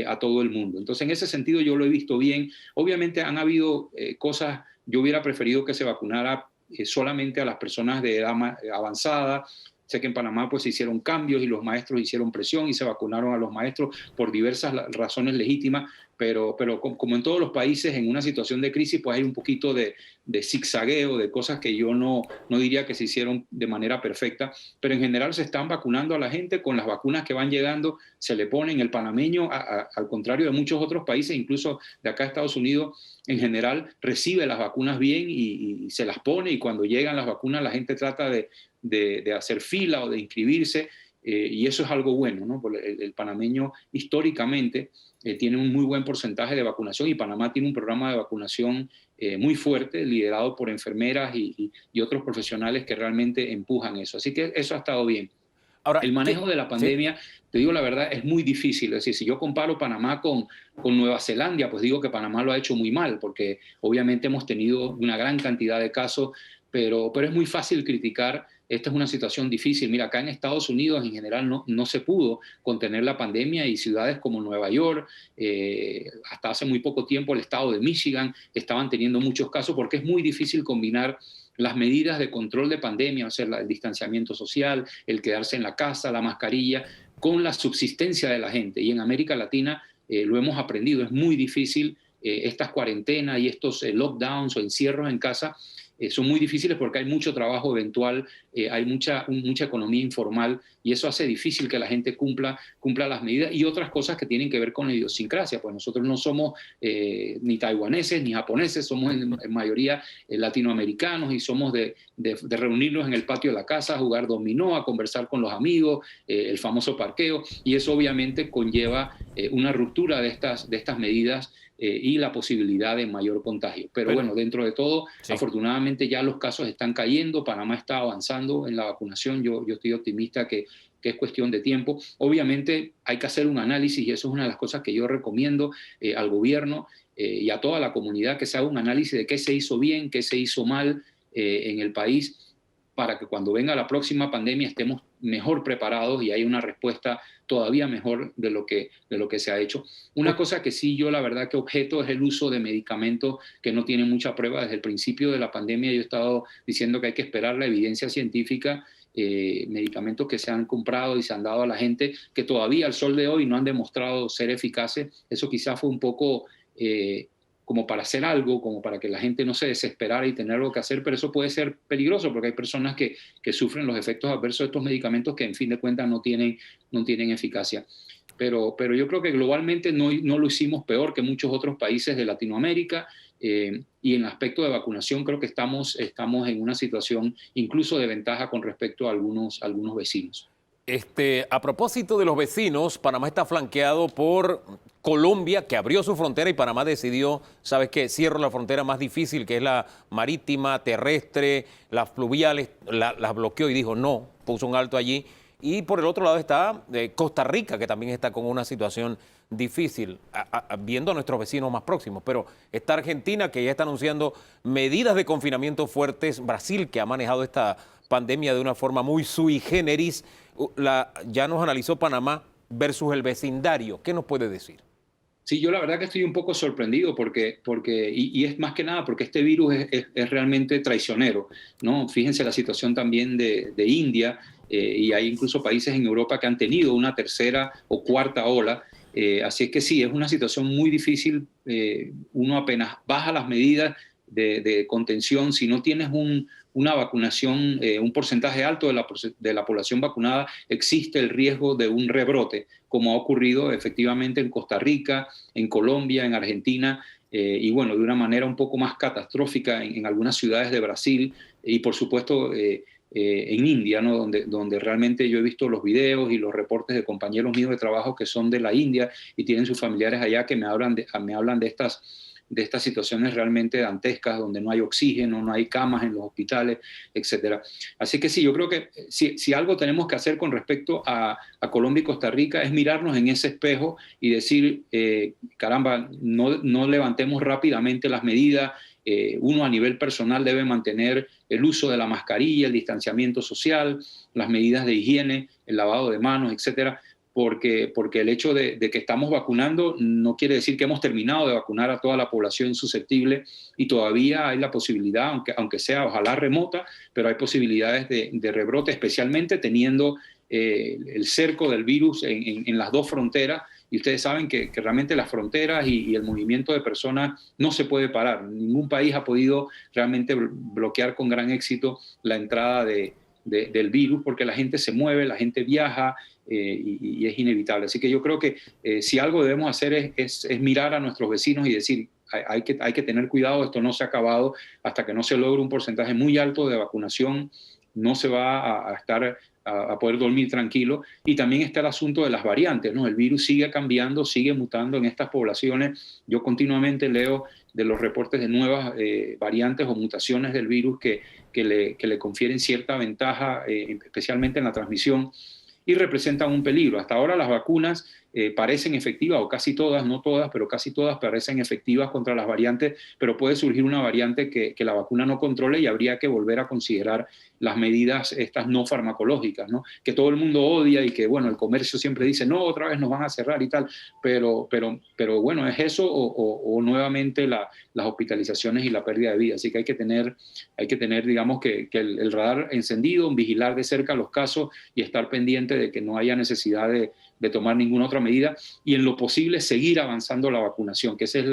a todo el mundo. Entonces, en ese sentido yo lo he visto bien. Obviamente han habido cosas, yo hubiera preferido que se vacunara solamente a las personas de edad avanzada. Sé que en Panamá pues se hicieron cambios y los maestros hicieron presión y se vacunaron a los maestros por diversas razones legítimas, pero como en todos los países en una situación de crisis pues hay un poquito de zigzagueo, de cosas que yo no diría que se hicieron de manera perfecta, pero en general se están vacunando a la gente con las vacunas que van llegando, se le ponen. El panameño, al contrario de muchos otros países, incluso de acá a Estados Unidos, en general recibe las vacunas bien y se las pone, y cuando llegan las vacunas la gente trata de hacer fila o de inscribirse, y eso es algo bueno, ¿no? Porque el panameño históricamente tiene un muy buen porcentaje de vacunación y Panamá tiene un programa de vacunación muy fuerte, liderado por enfermeras y otros profesionales que realmente empujan eso. Así que eso ha estado bien. Ahora, el manejo de la pandemia, sí, te digo la verdad, es muy difícil. Es decir, si yo comparo Panamá con Nueva Zelanda, pues digo que Panamá lo ha hecho muy mal, porque obviamente hemos tenido una gran cantidad de casos, pero es muy fácil criticar. Esta es una situación difícil. Mira, acá en Estados Unidos en general no se pudo contener la pandemia, y ciudades como Nueva York, hasta hace muy poco tiempo el estado de Michigan, estaban teniendo muchos casos, porque es muy difícil combinar las medidas de control de pandemia, o sea, el distanciamiento social, el quedarse en la casa, la mascarilla, con la subsistencia de la gente. Y en América Latina lo hemos aprendido, es muy difícil. Estas cuarentenas y estos lockdowns o encierros en casa son muy difíciles porque hay mucho trabajo eventual, hay mucha economía informal, y eso hace difícil que la gente cumpla las medidas, y otras cosas que tienen que ver con la idiosincrasia. Pues nosotros no somos ni taiwaneses ni japoneses, somos en mayoría latinoamericanos, y somos de reunirnos en el patio de la casa, a jugar dominó, a conversar con los amigos, el famoso parqueo, y eso obviamente conlleva una ruptura de estas medidas y la posibilidad de mayor contagio. Pero bueno, dentro de todo, sí, afortunadamente ya los casos están cayendo, Panamá está avanzando en la vacunación, yo estoy optimista que es cuestión de tiempo. Obviamente hay que hacer un análisis, y eso es una de las cosas que yo recomiendo al gobierno y a toda la comunidad, que se haga un análisis de qué se hizo bien, qué se hizo mal en el país, para que cuando venga la próxima pandemia estemos mejor preparados y haya una respuesta todavía mejor de lo que se ha hecho. Una cosa que sí yo la verdad que objeto es el uso de medicamentos que no tienen mucha prueba. Desde el principio de la pandemia yo he estado diciendo que hay que esperar la evidencia científica, medicamentos que se han comprado y se han dado a la gente que todavía al sol de hoy no han demostrado ser eficaces. Eso quizás fue un poco como para hacer algo, como para que la gente no se desesperara y tener algo que hacer, pero eso puede ser peligroso porque hay personas que sufren los efectos adversos de estos medicamentos que en fin de cuentas no tienen eficacia. Pero yo creo que globalmente no lo hicimos peor que muchos otros países de Latinoamérica, y en el aspecto de vacunación creo que estamos en una situación incluso de ventaja con respecto a algunos vecinos. A propósito de los vecinos, Panamá está flanqueado por Colombia, que abrió su frontera, y Panamá decidió, ¿sabes qué? Cierro la frontera más difícil, que es la marítima, terrestre, las fluviales, las bloqueó y dijo no, puso un alto allí. Y por el otro lado está Costa Rica, que también está con una situación difícil, viendo a nuestros vecinos más próximos. Pero está Argentina, que ya está anunciando medidas de confinamiento fuertes, Brasil, que ha manejado esta pandemia de una forma muy sui generis. Ya nos analizó Panamá versus el vecindario. ¿Qué nos puede decir? Sí, yo la verdad que estoy un poco sorprendido porque es más que nada porque este virus es realmente traicionero, ¿no? Fíjense la situación también de India, y hay incluso países en Europa que han tenido una tercera o cuarta ola. Así es que sí, es una situación muy difícil. Uno apenas baja las medidas de contención, si no tienes una vacunación, un porcentaje alto de la población vacunada, existe el riesgo de un rebrote, como ha ocurrido efectivamente en Costa Rica, en Colombia, en Argentina, y bueno, de una manera un poco más catastrófica en algunas ciudades de Brasil, y por supuesto en India, ¿no? Donde realmente yo he visto los videos y los reportes de compañeros míos de trabajo que son de la India y tienen sus familiares allá que me hablan de estas situaciones realmente dantescas, donde no hay oxígeno, no hay camas en los hospitales, etcétera. Así que sí, yo creo que si algo tenemos que hacer con respecto a Colombia y Costa Rica es mirarnos en ese espejo y decir, caramba, no levantemos rápidamente las medidas. Uno a nivel personal debe mantener el uso de la mascarilla, el distanciamiento social, las medidas de higiene, el lavado de manos, etcétera, porque el hecho de que estamos vacunando no quiere decir que hemos terminado de vacunar a toda la población susceptible y todavía hay la posibilidad, aunque sea ojalá remota, pero hay posibilidades de rebrote, especialmente teniendo el cerco del virus en las dos fronteras. Y ustedes saben que realmente las fronteras y el movimiento de personas no se puede parar. Ningún país ha podido realmente bloquear con gran éxito la entrada del virus, porque la gente se mueve, la gente viaja y es inevitable. Así que yo creo que si algo debemos hacer es mirar a nuestros vecinos y decir, hay que tener cuidado, esto no se ha acabado hasta que no se logre un porcentaje muy alto de vacunación, no se va a poder dormir tranquilo. Y también está el asunto de las variantes, ¿no? El virus sigue cambiando, sigue mutando en estas poblaciones. Yo continuamente leo de los reportes de nuevas variantes o mutaciones del virus que le confieren cierta ventaja, especialmente en la transmisión, y representan un peligro. Hasta ahora las vacunas parecen efectivas, o casi todas, no todas, pero casi todas parecen efectivas contra las variantes, pero puede surgir una variante que la vacuna no controle y habría que volver a considerar las medidas estas no farmacológicas, ¿no? Que todo el mundo odia y que, bueno, el comercio siempre dice, no, otra vez nos van a cerrar y tal, pero bueno, es eso o nuevamente las hospitalizaciones y la pérdida de vida. Así que hay que tener digamos, que el radar encendido, vigilar de cerca los casos y estar pendiente de que no haya necesidad de tomar ninguna otra medida y en lo posible seguir avanzando la vacunación, que esa es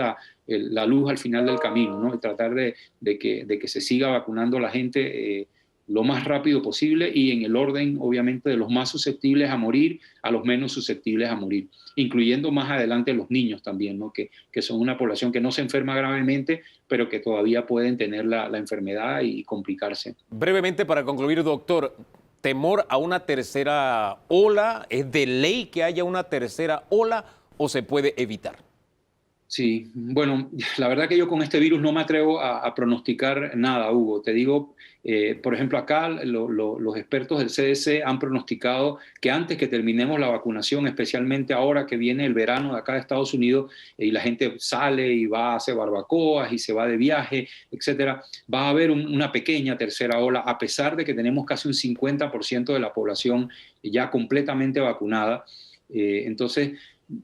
la luz al final del camino, ¿no? Y tratar de que se siga vacunando a la gente lo más rápido posible y en el orden, obviamente, de los más susceptibles a morir a los menos susceptibles a morir, incluyendo más adelante los niños también, ¿no? Que son una población que no se enferma gravemente, pero que todavía pueden tener la enfermedad y complicarse. Brevemente, para concluir, doctor, ¿temor a una tercera ola? ¿Es de ley que haya una tercera ola o se puede evitar? Sí, bueno, la verdad que yo con este virus no me atrevo a pronosticar nada, Hugo. Te digo, por ejemplo, acá los expertos del CDC han pronosticado que antes que terminemos la vacunación, especialmente ahora que viene el verano de acá de Estados Unidos y la gente sale y va a hacer barbacoas y se va de viaje, etcétera, va a haber una pequeña tercera ola, a pesar de que tenemos casi un 50% de la población ya completamente vacunada. Entonces,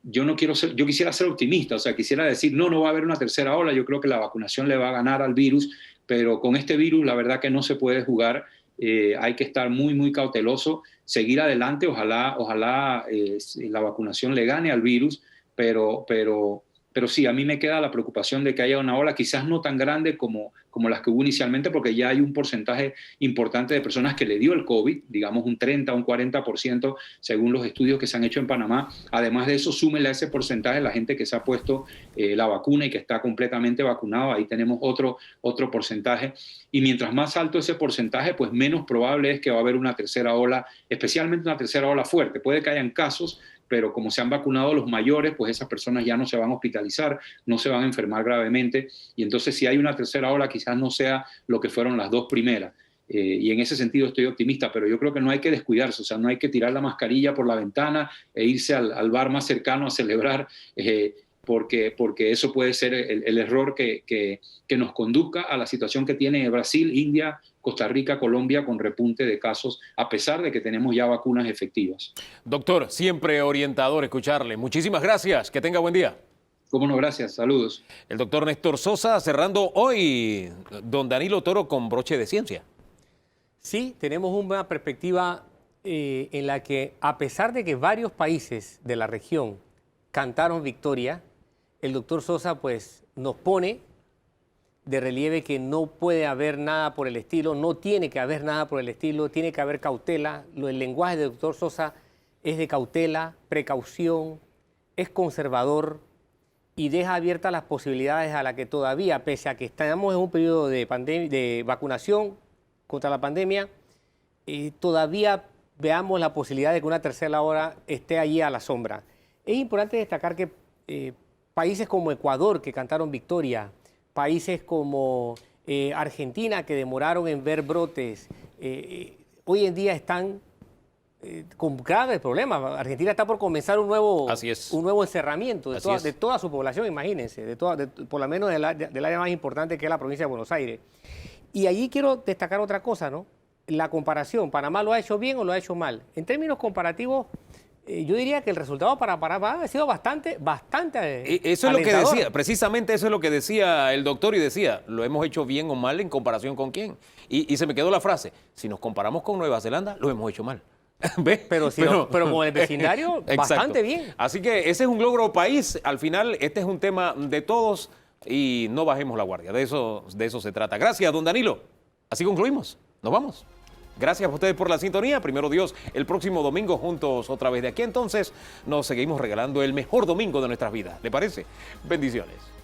yo quisiera ser optimista, o sea, quisiera decir, no va a haber una tercera ola, yo creo que la vacunación le va a ganar al virus, pero con este virus la verdad que no se puede jugar, hay que estar muy, muy cauteloso, seguir adelante, ojalá la vacunación le gane al virus, pero sí, a mí me queda la preocupación de que haya una ola, quizás no tan grande como las que hubo inicialmente, porque ya hay un porcentaje importante de personas que le dio el COVID, digamos un 30, un 40%, según los estudios que se han hecho en Panamá. Además de eso, súmele a ese porcentaje la gente que se ha puesto la vacuna y que está completamente vacunado, ahí tenemos otro porcentaje. Y mientras más alto ese porcentaje, pues menos probable es que va a haber una tercera ola, especialmente una tercera ola fuerte. Puede que hayan casos, pero como se han vacunado los mayores, pues esas personas ya no se van a hospitalizar, no se van a enfermar gravemente, y entonces si hay una tercera ola quizás no sea lo que fueron las dos primeras. Y en ese sentido estoy optimista, pero yo creo que no hay que descuidarse, o sea, no hay que tirar la mascarilla por la ventana e irse al bar más cercano a celebrar, porque eso puede ser el error que nos conduzca a la situación que tiene Brasil, India, Costa Rica, Colombia, con repunte de casos, a pesar de que tenemos ya vacunas efectivas. Doctor, siempre orientador escucharle. Muchísimas gracias. Que tenga buen día. Cómo no, gracias. Saludos. El doctor Néstor Sosa cerrando hoy, don Danilo Toro con broche de ciencia. Sí, tenemos una perspectiva en la que, a pesar de que varios países de la región cantaron victoria, el doctor Sosa pues nos pone de relieve que no puede haber nada por el estilo, no tiene que haber nada por el estilo, tiene que haber cautela. El lenguaje del doctor Sosa es de cautela, precaución, es conservador y deja abiertas las posibilidades a la que todavía, pese a que estamos en un periodo de vacunación contra la pandemia, todavía veamos la posibilidad de que una tercera hora esté allí a la sombra. Es importante destacar que países como Ecuador, que cantaron victoria, países como Argentina, que demoraron en ver brotes, hoy en día están con graves problemas. Argentina está por comenzar un nuevo encerramiento de toda su población, imagínense, por lo menos del área más importante, que es la provincia de Buenos Aires. Y allí quiero destacar otra cosa, ¿no? La comparación. ¿Panamá lo ha hecho bien o lo ha hecho mal? En términos comparativos, yo diría que el resultado para Panamá ha sido bastante eso es lo que alentador. decía, precisamente eso es lo que decía el doctor, y decía, ¿lo hemos hecho bien o mal en comparación con quién? Y se me quedó la frase, si nos comparamos con Nueva Zelanda, lo hemos hecho mal. ¿Ves? Pero con el vecindario, bastante bien. Así que ese es un logro país. Al final, este es un tema de todos y no bajemos la guardia. De eso se trata. Gracias, don Danilo. Así concluimos. Nos vamos. Gracias a ustedes por la sintonía. Primero Dios, el próximo domingo juntos otra vez de aquí. Entonces, nos seguimos regalando el mejor domingo de nuestras vidas. ¿Le parece? Bendiciones.